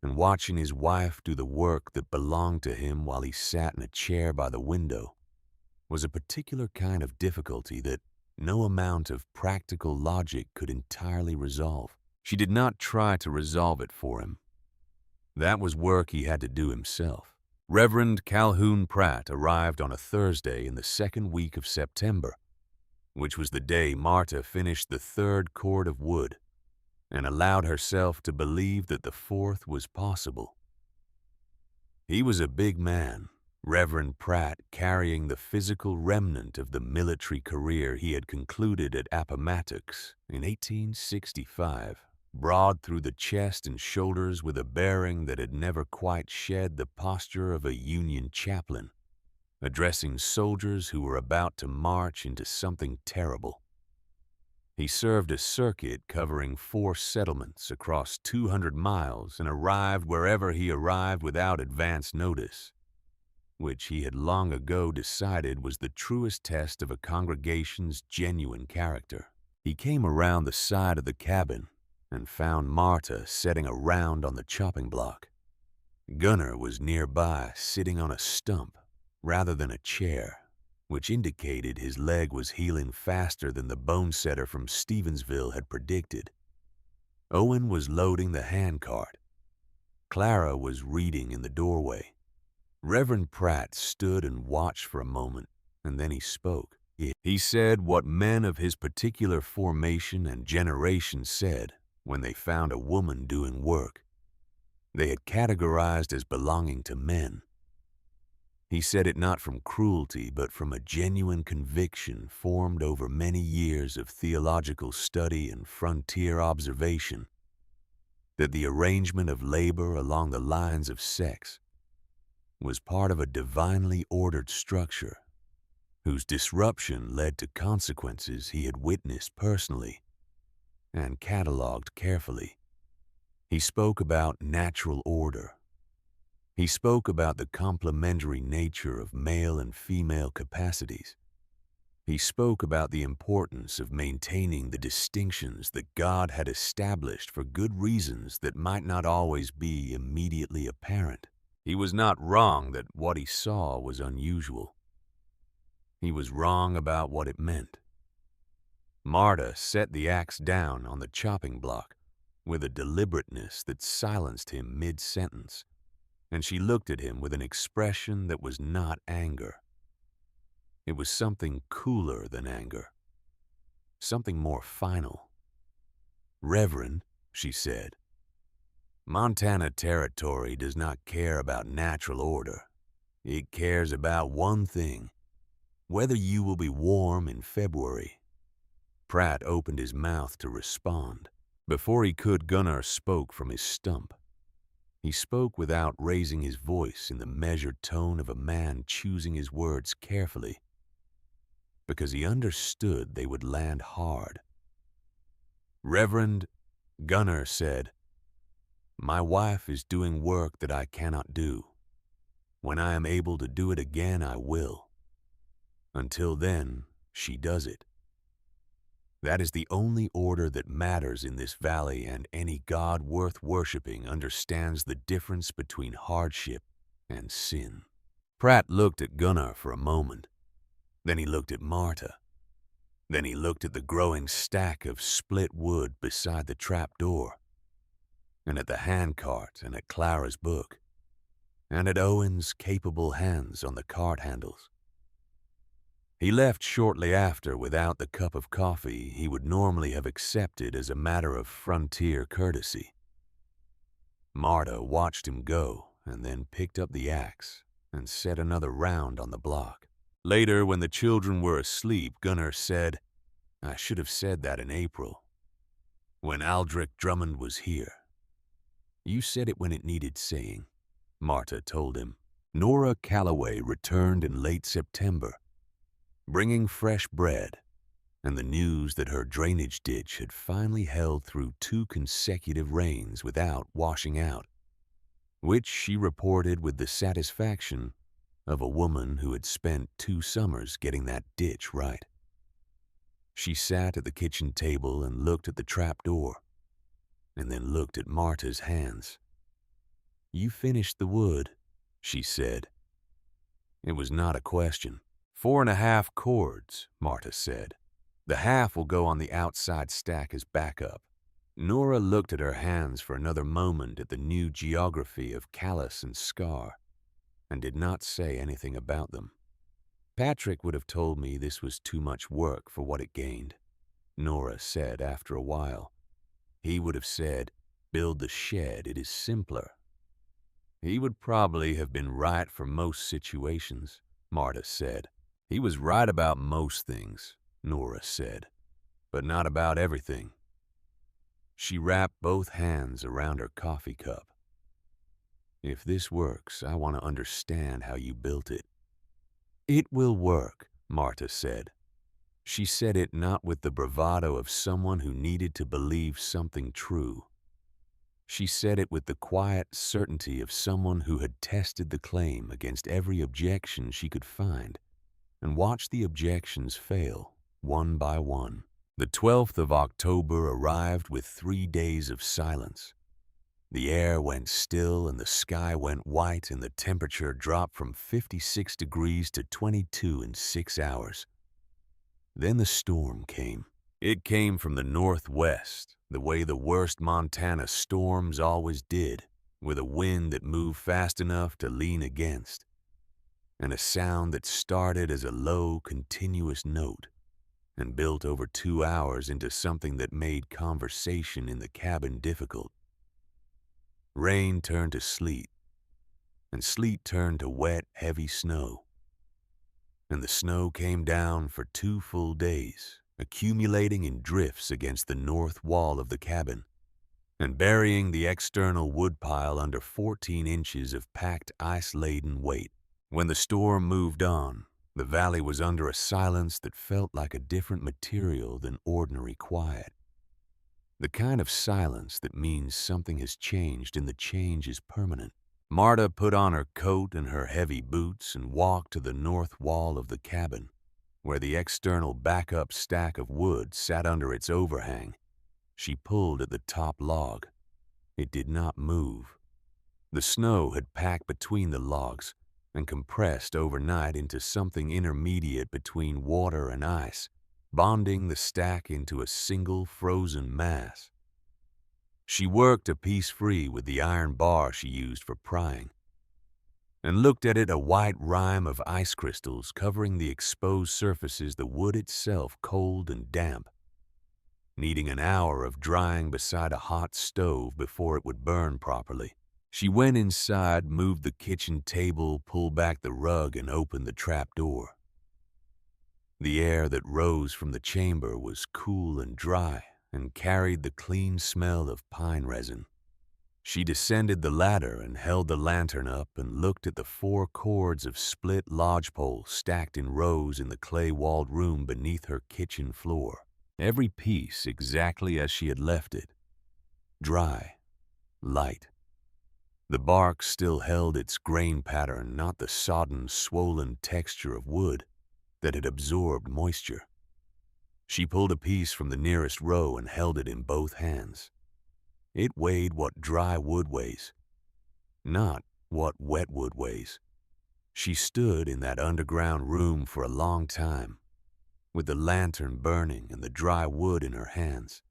[SPEAKER 1] and watching his wife do the work that belonged to him while he sat in a chair by the window was a particular kind of difficulty that no amount of practical logic could entirely resolve. She did not try to resolve it for him. That was work he had to do himself. Reverend Calhoun Pratt arrived on a Thursday in the second week of September, which was the day Marta finished the 3rd cord of wood and allowed herself to believe that the 4th was possible. He was a big man, Reverend Pratt, carrying the physical remnant of the military career he had concluded at Appomattox in 1865, broad through the chest and shoulders with a bearing that had never quite shed the posture of a Union chaplain, addressing soldiers who were about to march into something terrible. He served a circuit covering 4 settlements across 200 miles and arrived wherever he arrived without advance notice, which he had long ago decided was the truest test of a congregation's genuine character. He came around the side of the cabin and found Marta setting a round on the chopping block. Gunnar was nearby, sitting on a stump rather than a chair, which indicated his leg was healing faster than the bone setter from Stevensville had predicted. Owen was loading the handcart. Clara was reading in the doorway. Reverend Pratt stood and watched for a moment, and then he spoke. He said what men of his particular formation and generation said when they found a woman doing work they had categorized as belonging to men. He said it not from cruelty, but from a genuine conviction formed over many years of theological study and frontier observation, that the arrangement of labor along the lines of sex was part of a divinely ordered structure whose disruption led to consequences he had witnessed personally and cataloged carefully. He spoke about natural order. He spoke about the complementary nature of male and female capacities. He spoke about the importance of maintaining the distinctions that God had established for good reasons that might not always be immediately apparent. He was not wrong that what he saw was unusual. He was wrong about what it meant. Marta set the axe down on the chopping block with a deliberateness that silenced him mid-sentence, and she looked at him with an expression that was not anger. It was something cooler than anger, something more final. "Reverend," she said, "Montana Territory does not care about natural order. It cares about one thing, whether you will be warm in February." Pratt opened his mouth to respond. Before he could, Gunnar spoke from his stump. He spoke without raising his voice, in the measured tone of a man choosing his words carefully, because he understood they would land hard. "Reverend," Gunnar said, "my wife is doing work that I cannot do. When I am able to do it again, I will. Until then, she does it. That is the only order that matters in this valley, and any God worth worshiping understands the difference between hardship and sin." Pratt looked at Gunnar for a moment. Then he looked at Marta. Then he looked at the growing stack of split wood beside the trap door, and at the handcart, and at Clara's book, and at Owen's capable hands on the cart handles. He left shortly after without the cup of coffee he would normally have accepted as a matter of frontier courtesy. Marta watched him go and then picked up the axe and set another round on the block. Later, when the children were asleep, Gunnar said, "I should have said that in April, when Aldrich Drummond was here." "You said it when it needed saying," Marta told him. Nora Calloway returned in late September, bringing fresh bread and the news that her drainage ditch had finally held through 2 consecutive rains without washing out, which she reported with the satisfaction of a woman who had spent 2 summers getting that ditch right. She sat at the kitchen table and looked at the trap door, and then looked at Marta's hands. "You finished the wood," she said. It was not a question. 4.5 cords, Marta said. "The half will go on the outside stack as backup." Nora looked at her hands for another moment at the new geography of callus and scar, and did not say anything about them. "Patrick would have told me this was too much work for what it gained," Nora said after a while. "He would have said, 'Build the shed, it is simpler.'" "He would probably have been right for most situations," Marta said. "He was right about most things," Nora said, "but not about everything." She wrapped both hands around her coffee cup. "If this works, I want to understand how you built it." "It will work," Marta said. She said it not with the bravado of someone who needed to believe something true. She said it with the quiet certainty of someone who had tested the claim against every objection she could find, and watched the objections fail, one by one. The 12th of October arrived with 3 days of silence. The air went still and the sky went white, and the temperature dropped from 56 degrees to 22 in 6 hours. Then the storm came. It came from the northwest, the way the worst Montana storms always did, with a wind that moved fast enough to lean against, and a sound that started as a low, continuous note and built over 2 hours into something that made conversation in the cabin difficult. Rain turned to sleet, and sleet turned to wet, heavy snow. And the snow came down for 2 full days, accumulating in drifts against the north wall of the cabin, and burying the external woodpile under 14 inches of packed ice-laden weight. When the storm moved on, the valley was under a silence that felt like a different material than ordinary quiet. The kind of silence that means something has changed and the change is permanent. Marta put on her coat and her heavy boots and walked to the north wall of the cabin, where the external backup stack of wood sat under its overhang. She pulled at the top log. It did not move. The snow had packed between the logs, and compressed overnight into something intermediate between water and ice, bonding the stack into a single frozen mass. She worked a piece free with the iron bar she used for prying, and looked at it, a white rime of ice crystals covering the exposed surfaces, the wood itself cold and damp, needing an hour of drying beside a hot stove before it would burn properly. She went inside, moved the kitchen table, pulled back the rug, and opened the trap door. The air that rose from the chamber was cool and dry and carried the clean smell of pine resin. She descended the ladder and held the lantern up and looked at the 4 cords of split lodgepole stacked in rows in the clay-walled room beneath her kitchen floor. Every piece exactly as she had left it. Dry, light. The bark still held its grain pattern, not the sodden, swollen texture of wood that had absorbed moisture. She pulled a piece from the nearest row and held it in both hands. It weighed what dry wood weighs, not what wet wood weighs. She stood in that underground room for a long time, with the lantern burning and the dry wood in her hands,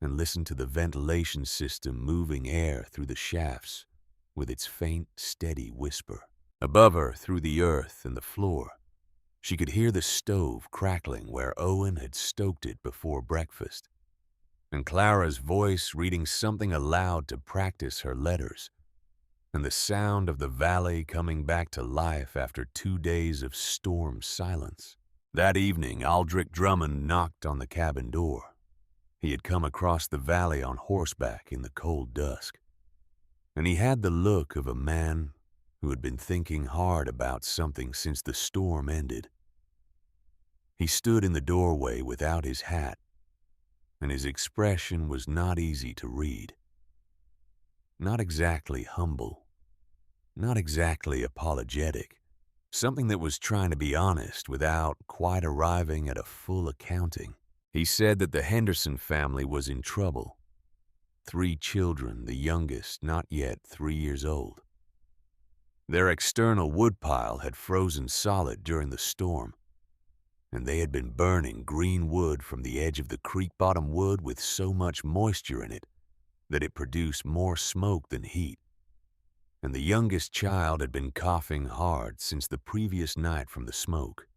[SPEAKER 1] and listened to the ventilation system moving air through the shafts with its faint, steady whisper. Above her, through the earth and the floor, she could hear the stove crackling where Owen had stoked it before breakfast, and Clara's voice reading something aloud to practice her letters, and the sound of the valley coming back to life after 2 days of storm silence. That evening, Aldrich Drummond knocked on the cabin door. He had come across the valley on horseback in the cold dusk, and he had the look of a man who had been thinking hard about something since the storm ended. He stood in the doorway without his hat, and his expression was not easy to read. Not exactly humble, not exactly apologetic, something that was trying to be honest without quite arriving at a full accounting. He said that the Henderson family was in trouble. 3 children, the youngest not yet 3 years old. Their external woodpile had frozen solid during the storm, and they had been burning green wood from the edge of the creek-bottom wood with so much moisture in it that it produced more smoke than heat. And the youngest child had been coughing hard since the previous night from the smoke.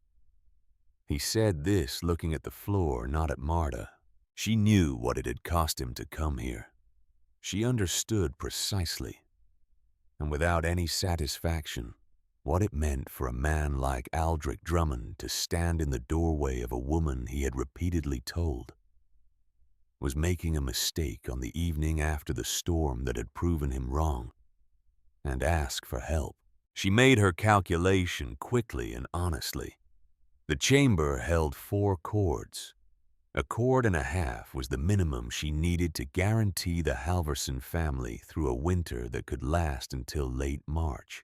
[SPEAKER 1] He said this looking at the floor, not at Marta. She knew what it had cost him to come here. She understood precisely, and without any satisfaction, what it meant for a man like Aldrich Drummond to stand in the doorway of a woman he had repeatedly told was making a mistake on the evening after the storm that had proven him wrong, and ask for help. She made her calculation quickly and honestly. The chamber held 4 cords. 1.5 cords was the minimum she needed to guarantee the Halverson family through a winter that could last until late March.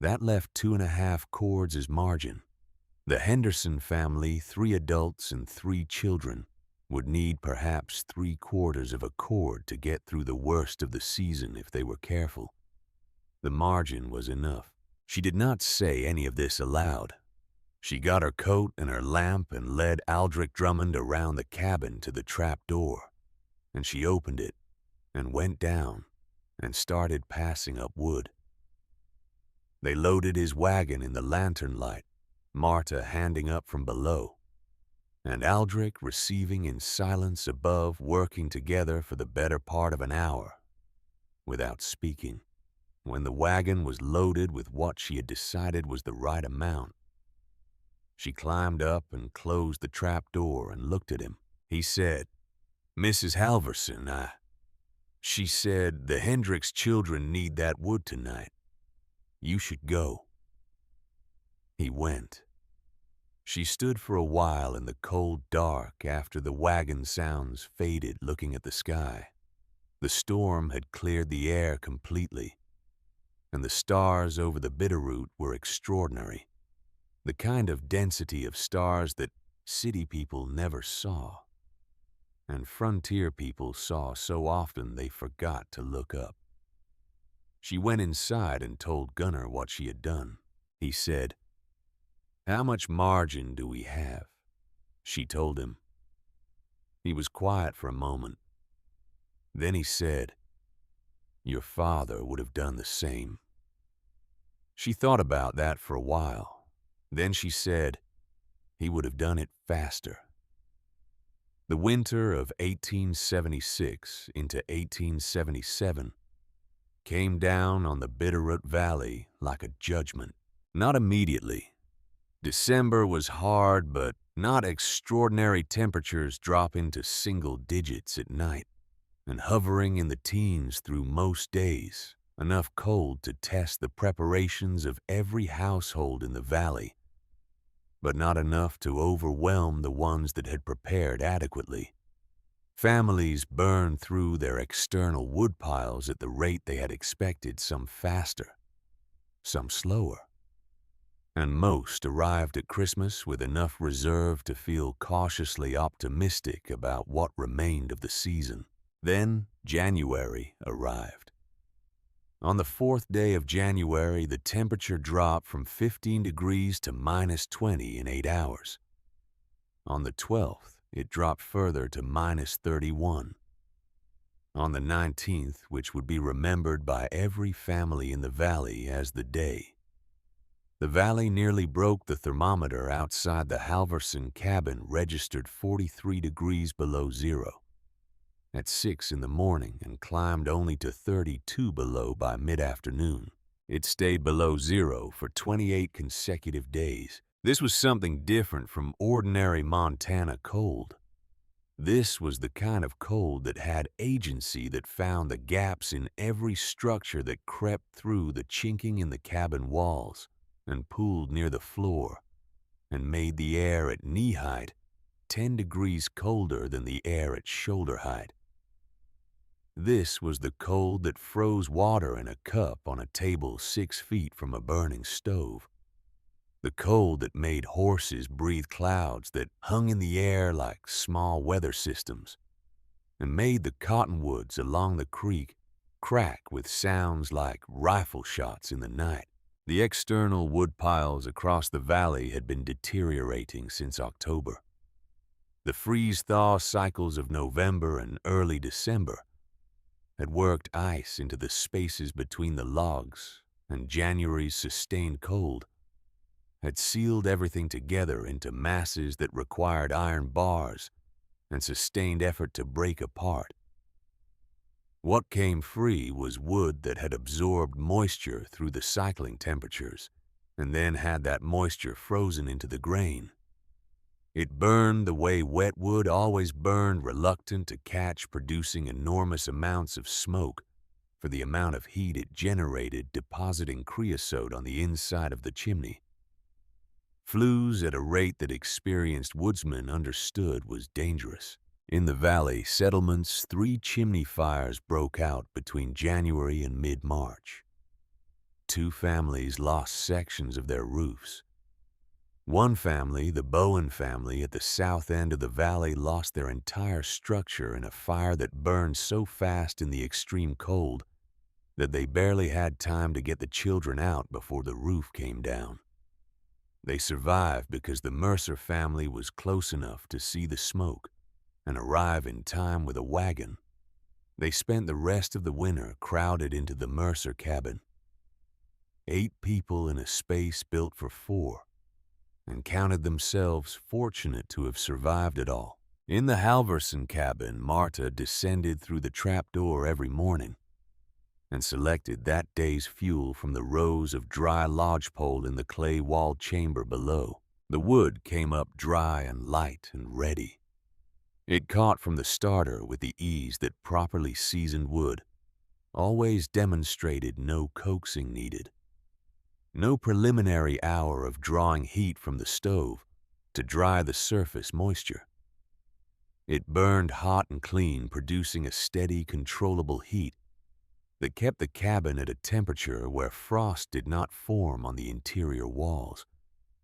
[SPEAKER 1] That left 2.5 cords as margin. The Henderson family, 3 adults and 3 children, would need perhaps 3/4 of a cord to get through the worst of the season if they were careful. The margin was enough. She did not say any of this aloud. She got her coat and her lamp and led Aldrich Drummond around the cabin to the trap door, and she opened it and went down and started passing up wood. They loaded his wagon in the lantern light, Marta handing up from below, and Aldrich receiving in silence above, working together for the better part of an hour, without speaking. When the wagon was loaded with what she had decided was the right amount, she climbed up and closed the trap door and looked at him. He said, "Mrs. Halverson, she said the Hendricks children need that wood tonight. You should go." He went. She stood for a while in the cold dark after the wagon sounds faded, looking at the sky. The storm had cleared the air completely, and the stars over the Bitterroot were extraordinary. The kind of density of stars that city people never saw, and frontier people saw so often they forgot to look up. She went inside and told Gunnar what she had done. He said, "How much margin do we have?" She told him. He was quiet for a moment. Then he said, "Your father would have done the same." She thought about that for a while. Then she said, "He would have done it faster." The winter of 1876 into 1877 came down on the Bitterroot Valley like a judgment. Not immediately. December was hard, but not extraordinary temperatures dropping to single digits at night and hovering in the teens through most days, enough cold to test the preparations of every household in the valley, but not enough to overwhelm the ones that had prepared adequately. Families burned through their external wood piles at the rate they had expected, some faster, some slower. And most arrived at Christmas with enough reserve to feel cautiously optimistic about what remained of the season. Then January arrived. On the 4th day of January, the temperature dropped from 15 degrees to -20 in 8 hours. On the 12th, it dropped further to -31. On the 19th, which would be remembered by every family in the valley as the day, the valley nearly broke the thermometer outside the Halverson cabin, registered 43 degrees below zero at 6 in the morning and climbed only to 32 below by mid-afternoon. It stayed below zero for 28 consecutive days. This was something different from ordinary Montana cold. This was the kind of cold that had agency, that found the gaps in every structure, that crept through the chinking in the cabin walls and pooled near the floor and made the air at knee height 10 degrees colder than the air at shoulder height. This was the cold that froze water in a cup on a table 6 feet from a burning stove. The cold that made horses breathe clouds that hung in the air like small weather systems, and made the cottonwoods along the creek crack with sounds like rifle shots in the night. The external wood piles across the valley had been deteriorating since October. The freeze-thaw cycles of November and early December had worked ice into the spaces between the logs, and January's sustained cold had sealed everything together into masses that required iron bars and sustained effort to break apart. What came free was wood that had absorbed moisture through the cycling temperatures and then had that moisture frozen into the grain. It burned the way wet wood always burned, reluctant to catch, producing enormous amounts of smoke for the amount of heat it generated, depositing creosote on the inside of the chimney. Flues at a rate that experienced woodsmen understood was dangerous. In the valley settlements, 3 chimney fires broke out between January and mid-March. 2 families lost sections of their roofs. One family, the Bowen family at the south end of the valley, lost their entire structure in a fire that burned so fast in the extreme cold that they barely had time to get the children out before the roof came down. They survived because the Mercer family was close enough to see the smoke and arrive in time with a wagon. They spent the rest of the winter crowded into the Mercer cabin. 8 people in a space built for 4, and counted themselves fortunate to have survived it all. In the Halverson cabin, Marta descended through the trapdoor every morning and selected that day's fuel from the rows of dry lodgepole in the clay-walled chamber below. The wood came up dry and light and ready. It caught from the starter with the ease that properly seasoned wood always demonstrated. No coaxing needed. No preliminary hour of drawing heat from the stove to dry the surface moisture. It burned hot and clean, producing a steady, controllable heat that kept the cabin at a temperature where frost did not form on the interior walls,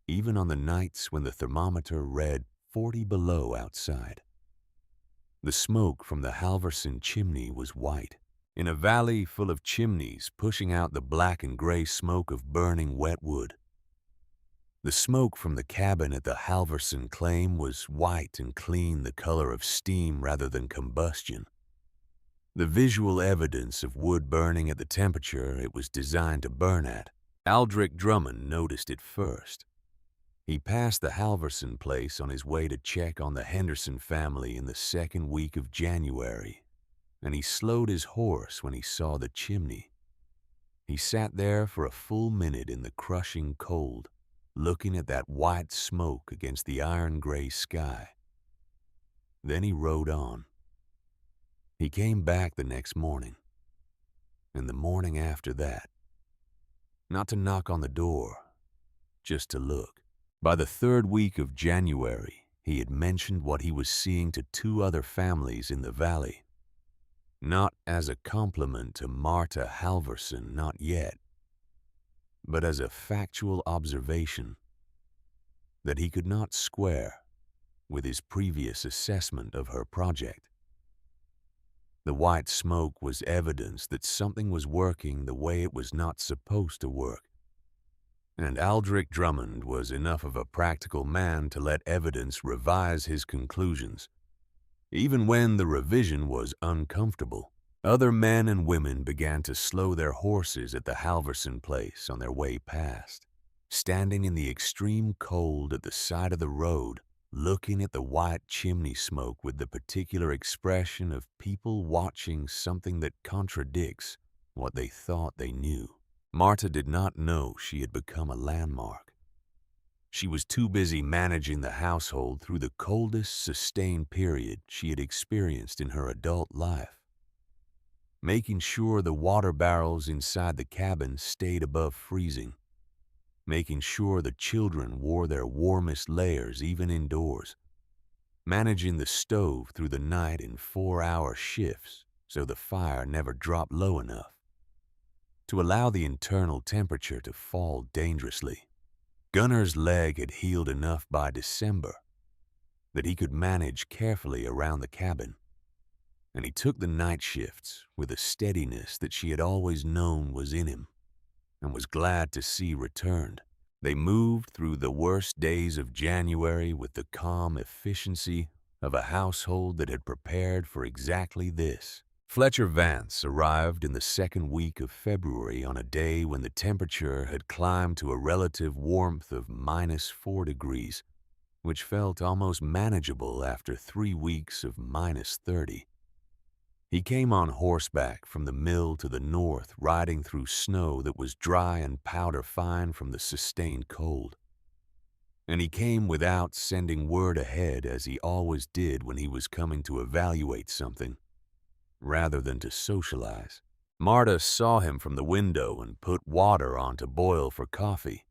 [SPEAKER 1] even on the nights when the thermometer read 40 below outside. The smoke from the Halverson chimney was white. in a valley full of chimneys pushing out the black and gray smoke of burning wet wood. The smoke from the cabin at the Halverson claim was white and clean, the color of steam rather than combustion. The visual evidence of wood burning at the temperature it was designed to burn at. Aldrich Drummond noticed it first. He passed the Halverson place on his way to check on the Henderson family in the second week of January, and he slowed his horse when he saw the chimney. He sat there for a full minute in the crushing cold, looking at that white smoke against the iron-gray sky. Then he rode on. He came back the next morning, and the morning after that. Not to knock on the door, just to look. By the third week of January, he had mentioned what he was seeing to 2 other families in the valley. Not as a compliment to Marta Halverson, not yet, but as a factual observation that he could not square with his previous assessment of her project. The white smoke was evidence that something was working the way it was not supposed to work. And Aldrich Drummond was enough of a practical man to let evidence revise his conclusions, even when the revision was uncomfortable. Other men and women began to slow their horses at the Halverson place on their way past, standing in the extreme cold at the side of the road, looking at the white chimney smoke with the particular expression of people watching something that contradicts what they thought they knew. Marta did not know she had become a landmark. She was too busy managing the household through the coldest sustained period she had experienced in her adult life, making sure the water barrels inside the cabin stayed above freezing, making sure the children wore their warmest layers even indoors, managing the stove through the night in 4-hour shifts so the fire never dropped low enough to allow the internal temperature to fall dangerously. Gunner's leg had healed enough by December that he could manage carefully around the cabin, and he took the night shifts with a steadiness that she had always known was in him and was glad to see returned. They moved through the worst days of January with the calm efficiency of a household that had prepared for exactly this. Fletcher Vance arrived in the second week of February on a day when the temperature had climbed to a relative warmth of -4 degrees, which felt almost manageable after 3 weeks of -30. He came on horseback from the mill to the north, riding through snow that was dry and powder fine from the sustained cold. And he came without sending word ahead, as he always did when he was coming to evaluate something, rather than to socialize. Marta saw him from the window and put water on to boil for coffee.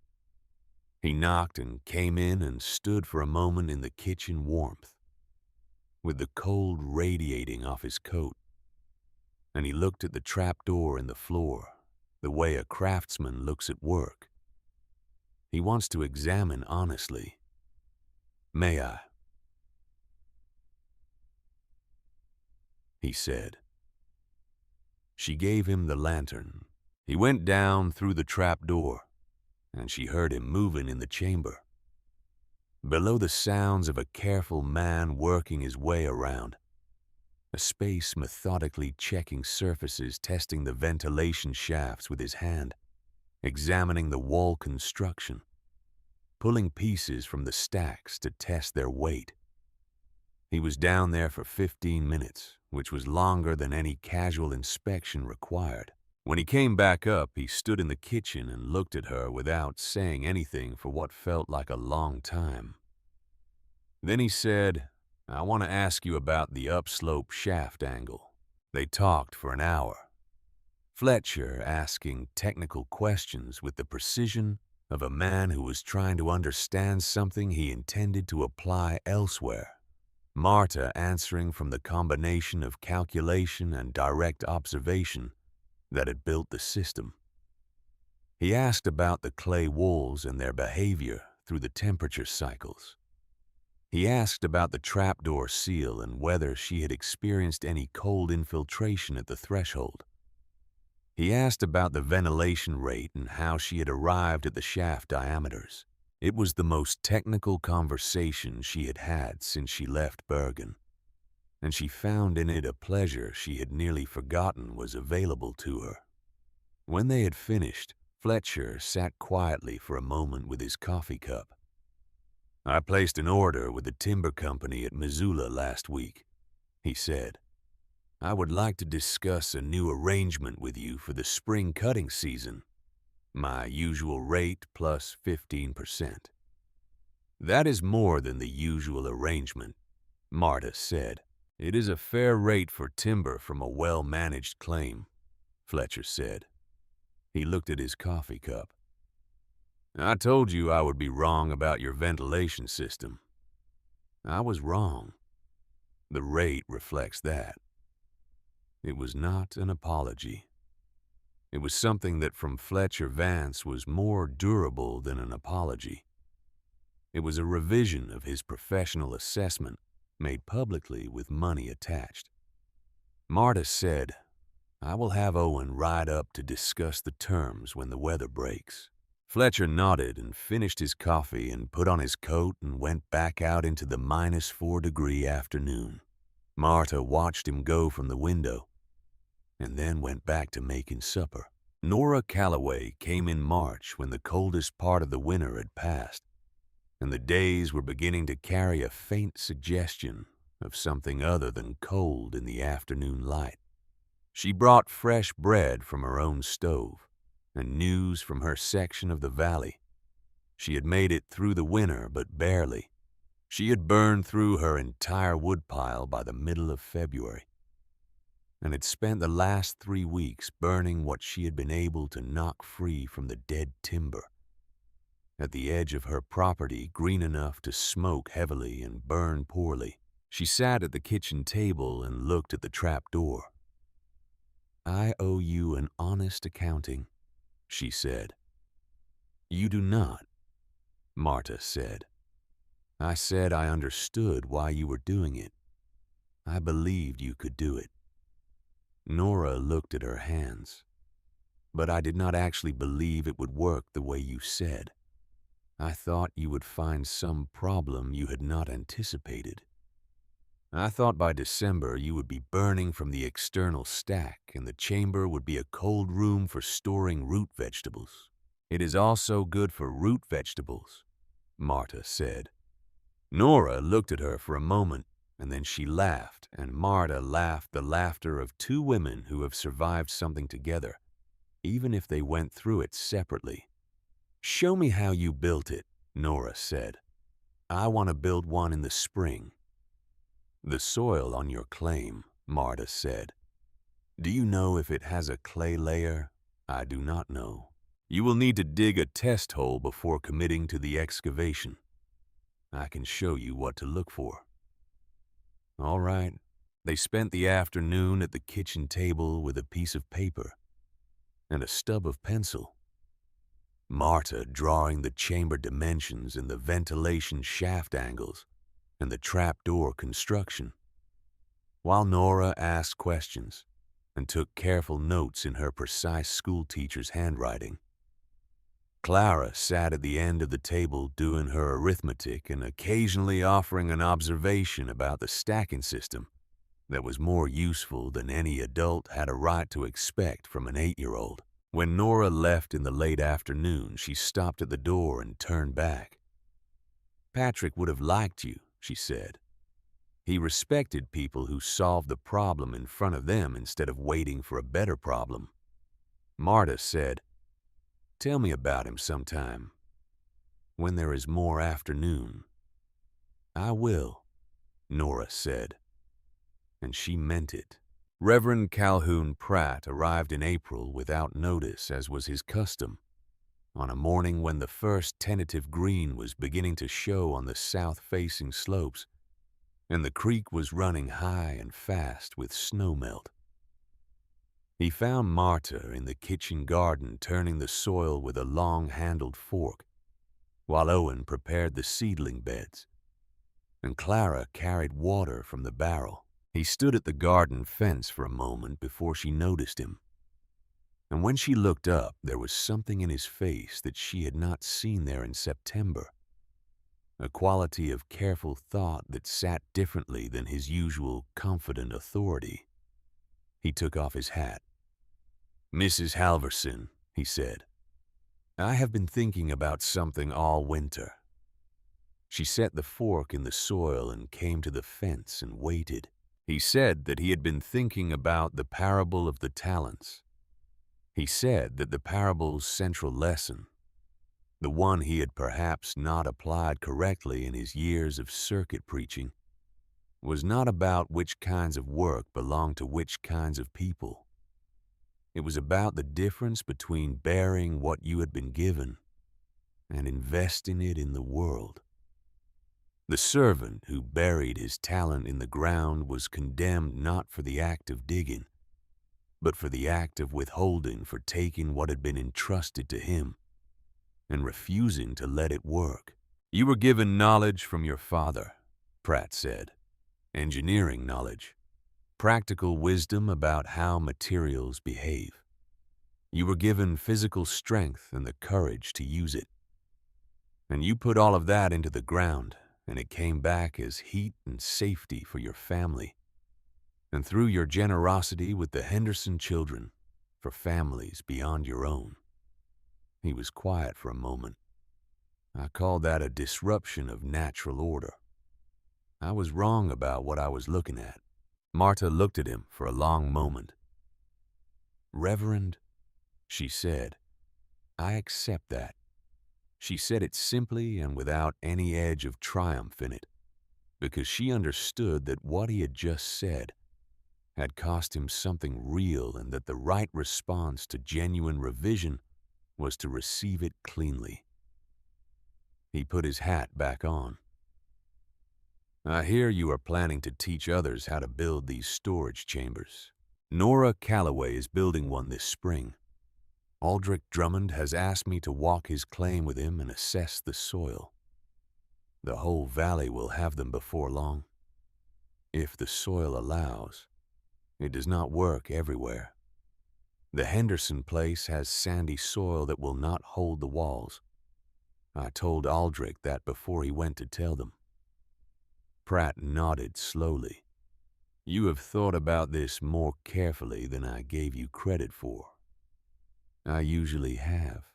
[SPEAKER 1] He knocked and came in and stood for a moment in the kitchen warmth, with the cold radiating off his coat. And he looked at the trapdoor in the floor, the way a craftsman looks at work. He wants to examine honestly. "May I?" he said. She gave him the lantern. He went down through the trapdoor, and she heard him moving in the chamber. Below the sounds of a careful man working his way around, a space methodically checking surfaces, testing the ventilation shafts with his hand, examining the wall construction, pulling pieces from the stacks to test their weight. He was down there for 15 minutes, which was longer than any casual inspection required. When he came back up, he stood in the kitchen and looked at her without saying anything for what felt like a long time. Then he said, "I want to ask you about the upslope shaft angle." They talked for an hour, Fletcher asking technical questions with the precision of a man who was trying to understand something he intended to apply elsewhere. Marta answering from the combination of calculation and direct observation that had built the system. He asked about the clay walls and their behavior through the temperature cycles. He asked about the trapdoor seal and whether she had experienced any cold infiltration at the threshold. He asked about the ventilation rate and how she had arrived at the shaft diameters. It was the most technical conversation she had had since she left Bergen, and she found in it a pleasure she had nearly forgotten was available to her. When they had finished, Fletcher sat quietly for a moment with his coffee cup. "I placed an order with the timber company at Missoula last week," he said. "I would like to discuss a new arrangement with you for the spring cutting season. My usual rate plus 15%. "That is more than the usual arrangement," Marta said. "It is a fair rate for timber from a well-managed claim," Fletcher said. He looked at his coffee cup. "I told you I would be wrong about your ventilation system. I was wrong. The rate reflects that." It was not an apology. It was something that from Fletcher Vance was more durable than an apology. It was a revision of his professional assessment made publicly with money attached. Marta said, "I will have Owen ride up to discuss the terms when the weather breaks." Fletcher nodded and finished his coffee and put on his coat and went back out into the -4-degree afternoon. Marta watched him go from the window and then went back to making supper. Nora Calloway came in March when the coldest part of the winter had passed, and the days were beginning to carry a faint suggestion of something other than cold in the afternoon light. She brought fresh bread from her own stove and news from her section of the valley. She had made it through the winter, but barely. She had burned through her entire woodpile by the middle of February, and had spent the last 3 weeks burning what she had been able to knock free from the dead timber. At the edge of her property, green enough to smoke heavily and burn poorly, she sat at the kitchen table and looked at the trap door. "I owe you an honest accounting," she said. "You do not," Marta said. "I said I understood why you were doing it. I believed you could do it." Nora looked at her hands. "But I did not actually believe it would work the way you said. I thought you would find some problem you had not anticipated. I thought by December you would be burning from the external stack and the chamber would be a cold room for storing root vegetables." "It is also good for root vegetables," Marta said. Nora looked at her for a moment, and then she laughed, and Marta laughed the laughter of two women who have survived something together, even if they went through it separately. "Show me how you built it," Nora said. "I want to build one in the spring." "The soil on your claim," Marta said. "Do you know if it has a clay layer? I do not know. You will need to dig a test hole before committing to the excavation. I can show you what to look for." All right. They spent the afternoon at the kitchen table with a piece of paper and a stub of pencil. Marta drawing the chamber dimensions and the ventilation shaft angles and the trapdoor construction, while Nora asked questions and took careful notes in her precise schoolteacher's handwriting. Clara sat at the end of the table doing her arithmetic and occasionally offering an observation about the stacking system that was more useful than any adult had a right to expect from an 8-year-old. When Nora left in the late afternoon, she stopped at the door and turned back. "Patrick would have liked you," she said. "He respected people who solved the problem in front of them instead of waiting for a better problem." Marta said, "Tell me about him sometime, when there is more afternoon." "I will," Nora said, and she meant it. Reverend Calhoun Pratt arrived in April without notice, as was his custom, on a morning when the first tentative green was beginning to show on the south-facing slopes, and the creek was running high and fast with snowmelt. He found Marta in the kitchen garden turning the soil with a long-handled fork, while Owen prepared the seedling beds, and Clara carried water from the barrel. He stood at the garden fence for a moment before she noticed him. And when she looked up, there was something in his face that she had not seen there in September, a quality of careful thought that sat differently than his usual confident authority. He took off his hat. "Mrs. Halverson," he said, "I have been thinking about something all winter." She set the fork in the soil and came to the fence and waited. He said that he had been thinking about the parable of the talents. He said that the parable's central lesson, the one he had perhaps not applied correctly in his years of circuit preaching, was not about which kinds of work belonged to which kinds of people. It was about the difference between bearing what you had been given and investing it in the world. The servant who buried his talent in the ground was condemned not for the act of digging, but for the act of withholding for taking what had been entrusted to him and refusing to let it work. "You were given knowledge from your father," Pratt said. "Engineering knowledge, practical wisdom about how materials behave. You were given physical strength and the courage to use it. And you put all of that into the ground, and it came back as heat and safety for your family, and through your generosity with the Henderson children, for families beyond your own." He was quiet for a moment. "I call that a disruption of natural order. I was wrong about what I was looking at." Marta looked at him for a long moment. "Reverend," she said, "I accept that." She said it simply and without any edge of triumph in it, because she understood that what he had just said had cost him something real, and that the right response to genuine revision was to receive it cleanly. He put his hat back on. "I hear you are planning to teach others how to build these storage chambers. Nora Calloway is building one this spring. Aldrich Drummond has asked me to walk his claim with him and assess the soil. The whole valley will have them before long. If the soil allows. It does not work everywhere. The Henderson place has sandy soil that will not hold the walls. I told Aldrich that before he went to tell them." Pratt nodded slowly. "You have thought about this more carefully than I gave you credit for." "I usually have,"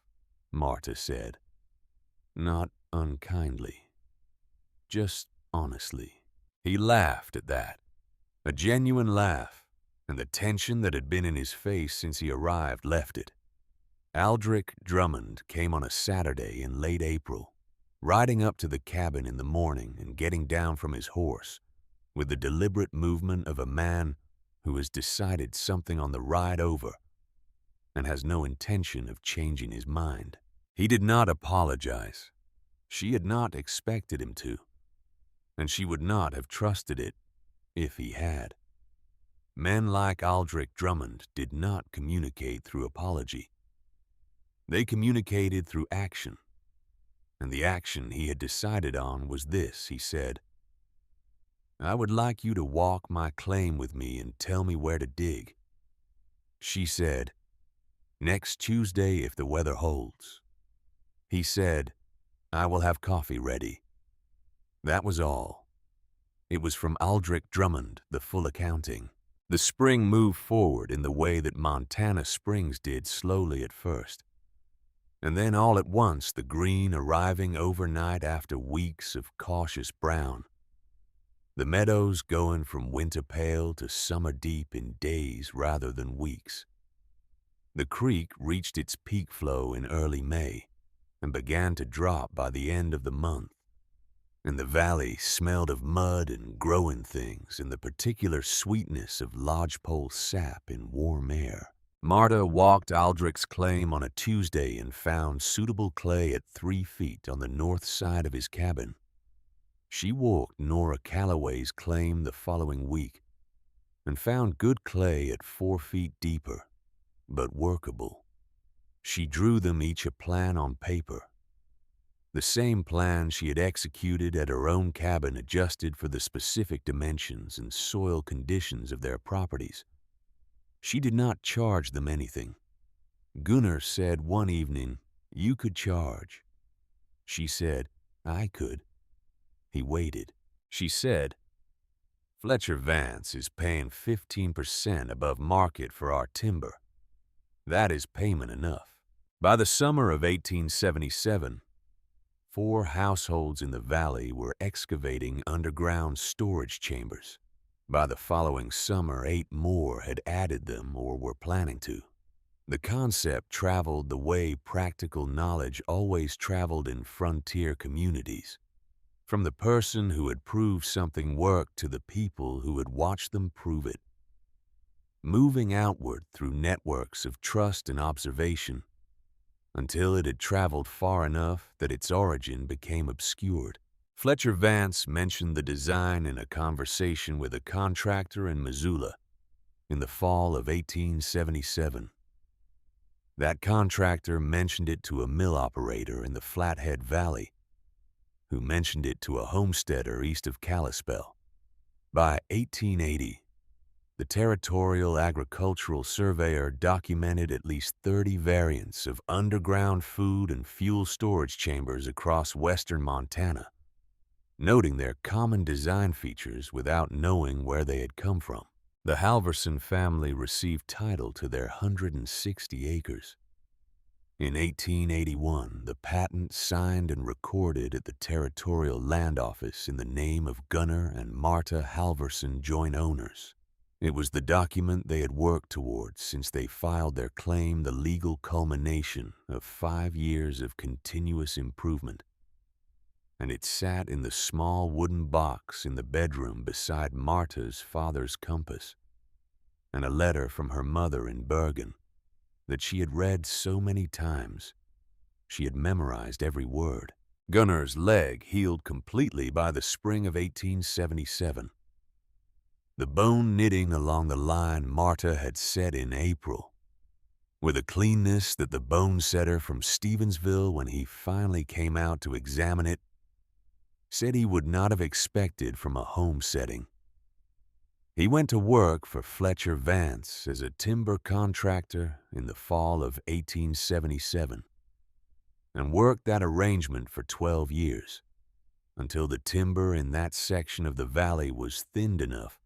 [SPEAKER 1] Marta said. "Not unkindly. Just honestly." He laughed at that. A genuine laugh, and the tension that had been in his face since he arrived left it. Aldrich Drummond came on a Saturday in late April, riding up to the cabin in the morning and getting down from his horse with the deliberate movement of a man who has decided something on the ride over and has no intention of changing his mind. He did not apologize. She had not expected him to, and she would not have trusted it if he had. Men like Aldrich Drummond did not communicate through apology. They communicated through action, and the action he had decided on was this. He said, "I would like you to walk my claim with me and tell me where to dig." She said, "Next Tuesday if the weather holds." He said, "I will have coffee ready." That was all. It was from Aldrich Drummond, the full accounting. The spring moved forward in the way that Montana springs did, slowly at first. And then all at once the green arriving overnight after weeks of cautious brown. The meadows going from winter pale to summer deep in days rather than weeks. The creek reached its peak flow in early May and began to drop by the end of the month. And the valley smelled of mud and growing things and the particular sweetness of lodgepole sap in warm air. Marta walked Aldrich's claim on a Tuesday and found suitable clay at 3 feet on the north side of his cabin. She walked Nora Calloway's claim the following week and found good clay at 4 feet deeper, but workable. She drew them each a plan on paper. The same plan she had executed at her own cabin, adjusted for the specific dimensions and soil conditions of their properties. She did not charge them anything. Gunnar said one evening, "You could charge." She said, "I could." He waited. She said, "Fletcher Vance is paying 15% above market for our timber. That is payment enough." By the summer of 1877, 4 households in the valley were excavating underground storage chambers. By the following summer, 8 more had added them or were planning to. The concept traveled the way practical knowledge always traveled in frontier communities, from the person who had proved something worked to the people who had watched them prove it, moving outward through networks of trust and observation, until it had traveled far enough that its origin became obscured. Fletcher Vance mentioned the design in a conversation with a contractor in Missoula in the fall of 1877. That contractor mentioned it to a mill operator in the Flathead Valley, who mentioned it to a homesteader east of Kalispell. By 1880, the Territorial Agricultural Surveyor documented at least 30 variants of underground food and fuel storage chambers across western Montana, noting their common design features without knowing where they had come from. The Halverson family received title to their 160 acres. In 1881, the patent signed and recorded at the Territorial Land Office in the name of Gunnar and Marta Halverson, joint owners. It was the document they had worked towards since they filed their claim, the legal culmination of 5 years of continuous improvement. And it sat in the small wooden box in the bedroom beside Marta's father's compass, and a letter from her mother in Bergen that she had read so many times she had memorized every word. Gunnar's leg healed completely by the spring of 1877. The bone knitting along the line Marta had set in April, with a cleanness that the bone setter from Stevensville, when he finally came out to examine it, said he would not have expected from a home setting. He went to work for Fletcher Vance as a timber contractor in the fall of 1877 and worked that arrangement for 12 years, until the timber in that section of the valley was thinned enough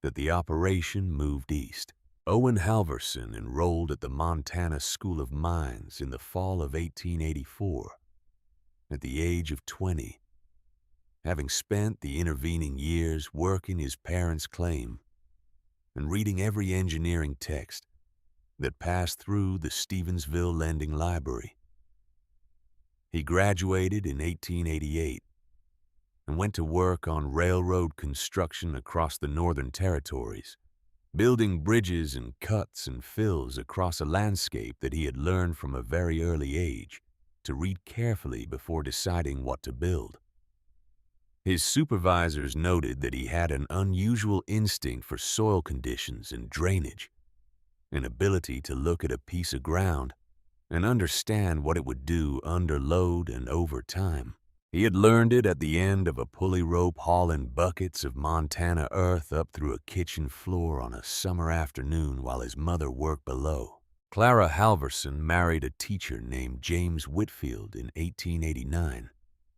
[SPEAKER 1] that the operation moved east. Owen Halverson enrolled at the Montana School of Mines in the fall of 1884 at the age of 20, having spent the intervening years working his parents' claim and reading every engineering text that passed through the Stevensville Lending Library. He graduated in 1888 and went to work on railroad construction across the Northern Territories, building bridges and cuts and fills across a landscape that he had learned from a very early age to read carefully before deciding what to build. His supervisors noted that he had an unusual instinct for soil conditions and drainage, an ability to look at a piece of ground and understand what it would do under load and over time. He had learned it at the end of a pulley rope hauling buckets of Montana earth up through a kitchen floor on a summer afternoon while his mother worked below. Clara Halverson married a teacher named James Whitfield in 1889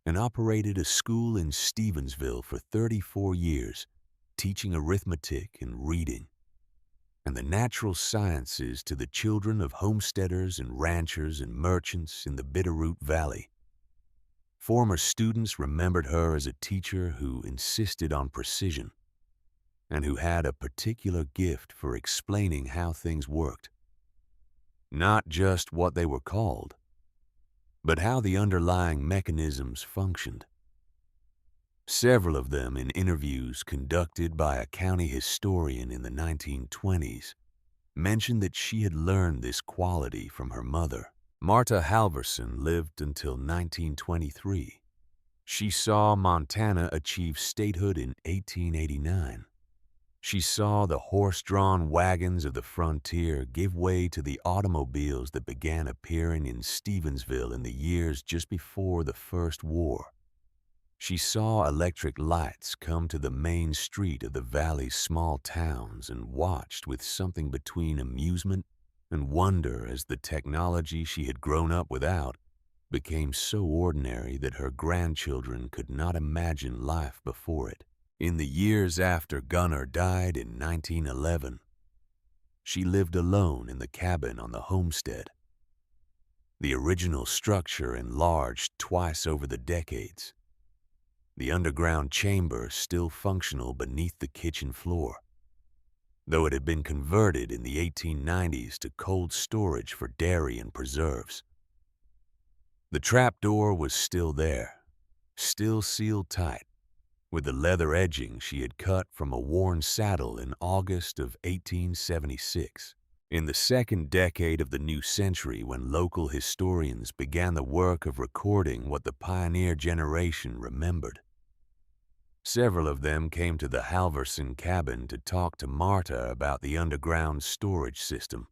[SPEAKER 1] and operated a school in Stevensville for 34 years, teaching arithmetic and reading and the natural sciences to the children of homesteaders and ranchers and merchants in the Bitterroot Valley. Former students remembered her as a teacher who insisted on precision and who had a particular gift for explaining how things worked. Not just what they were called, but how the underlying mechanisms functioned. Several of them in interviews conducted by a county historian in the 1920s mentioned that she had learned this quality from her mother. Marta Halverson lived until 1923. She saw Montana achieve statehood in 1889. She saw the horse-drawn wagons of the frontier give way to the automobiles that began appearing in Stevensville in the years just before the First War. She saw electric lights come to the main street of the valley's small towns and watched with something between amusement and wonder as the technology she had grown up without became so ordinary that her grandchildren could not imagine life before it. In the years after Gunnar died in 1911, she lived alone in the cabin on the homestead. The original structure enlarged twice over the decades. The underground chamber still functional beneath the kitchen floor, though it had been converted in the 1890s to cold storage for dairy and preserves. The trapdoor was still there, still sealed tight, with the leather edging she had cut from a worn saddle in August of 1876. In the second decade of the new century, when local historians began the work of recording what the pioneer generation remembered, several of them came to the Halverson cabin to talk to Marta about the underground storage system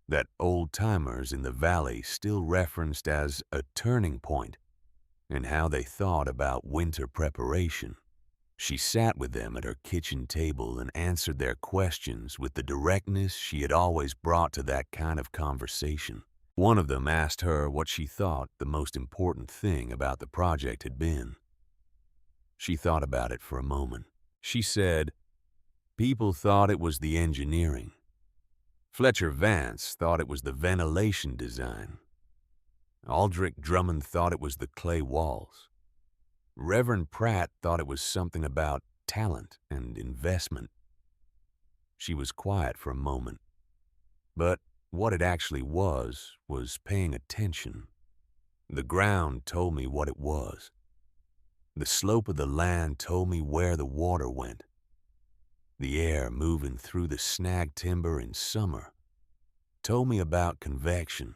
[SPEAKER 1] that old-timers in the valley still referenced as a turning point and how they thought about winter preparation. She sat with them at her kitchen table and answered their questions with the directness she had always brought to that kind of conversation. One of them asked her what she thought the most important thing about the project had been. She thought about it for a moment. She said, "People thought it was the engineering. Fletcher Vance thought it was the ventilation design. Aldrich Drummond thought it was the clay walls. Reverend Pratt thought it was something about talent and investment." She was quiet for a moment, but what it actually was paying attention. "The ground told me what it was. The slope of the land told me where the water went. The air moving through the snag timber in summer told me about convection.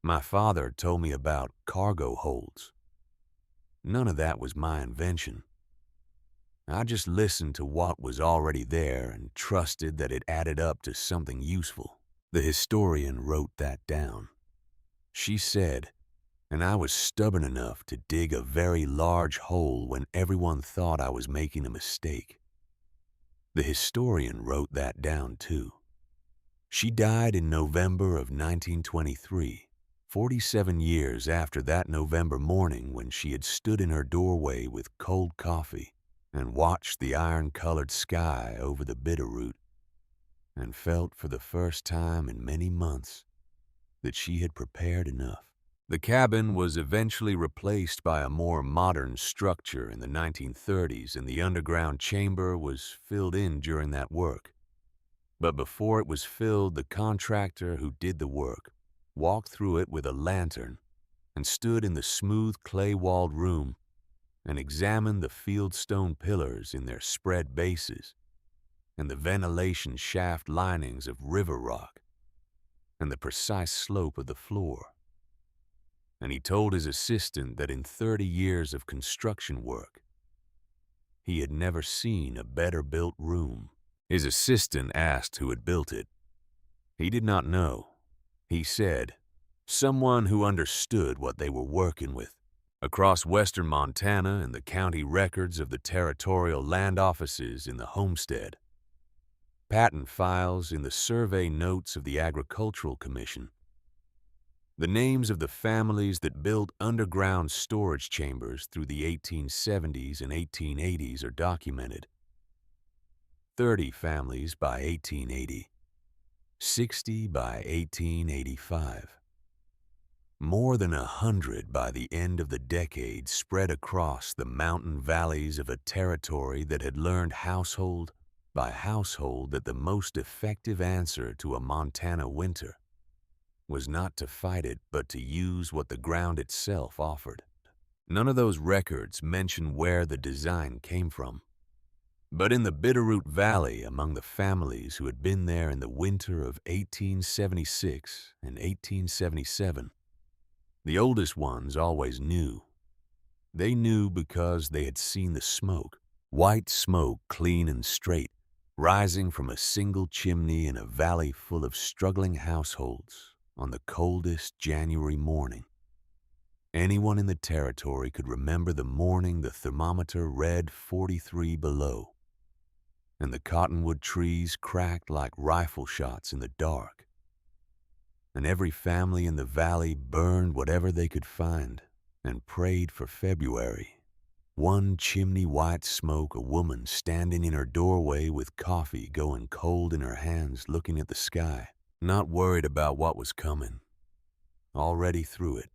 [SPEAKER 1] My father told me about cargo holds. None of that was my invention. I just listened to what was already there and trusted that it added up to something useful." The historian wrote that down. She said, "And I was stubborn enough to dig a very large hole when everyone thought I was making a mistake." The historian wrote that down too. She died in November of 1923. 47 years after that November morning when she had stood in her doorway with cold coffee and watched the iron-colored sky over the Bitterroot and felt for the first time in many months that she had prepared enough. The cabin was eventually replaced by a more modern structure in the 1930s, and the underground chamber was filled in during that work. But before it was filled, the contractor who did the work walked through it with a lantern and stood in the smooth clay-walled room and examined the fieldstone pillars in their spread bases and the ventilation shaft linings of river rock and the precise slope of the floor. And he told his assistant that in 30 years of construction work, he had never seen a better-built room. His assistant asked who had built it. He did not know. He said, "Someone who understood what they were working with." Across western Montana and the county records of the territorial land offices in the homestead, patent files in the survey notes of the Agricultural Commission, the names of the families that built underground storage chambers through the 1870s and 1880s are documented. 30 families by 1880, 60 by 1885. More than 100 by the end of the decade spread across the mountain valleys of a territory that had learned household by household that the most effective answer to a Montana winter was not to fight it but to use what the ground itself offered. None of those records mention where the design came from. But in the Bitterroot Valley, among the families who had been there in the winter of 1876 and 1877, the oldest ones always knew. They knew because they had seen the smoke, white smoke clean and straight, rising from a single chimney in a valley full of struggling households on the coldest January morning. Anyone in the territory could remember the morning the thermometer read 43 below, and the cottonwood trees cracked like rifle shots in the dark. and every family in the valley burned whatever they could find and prayed for February. One chimney-white smoke, a woman standing in her doorway with coffee going cold in her hands, looking at the sky, not worried about what was coming, already through it.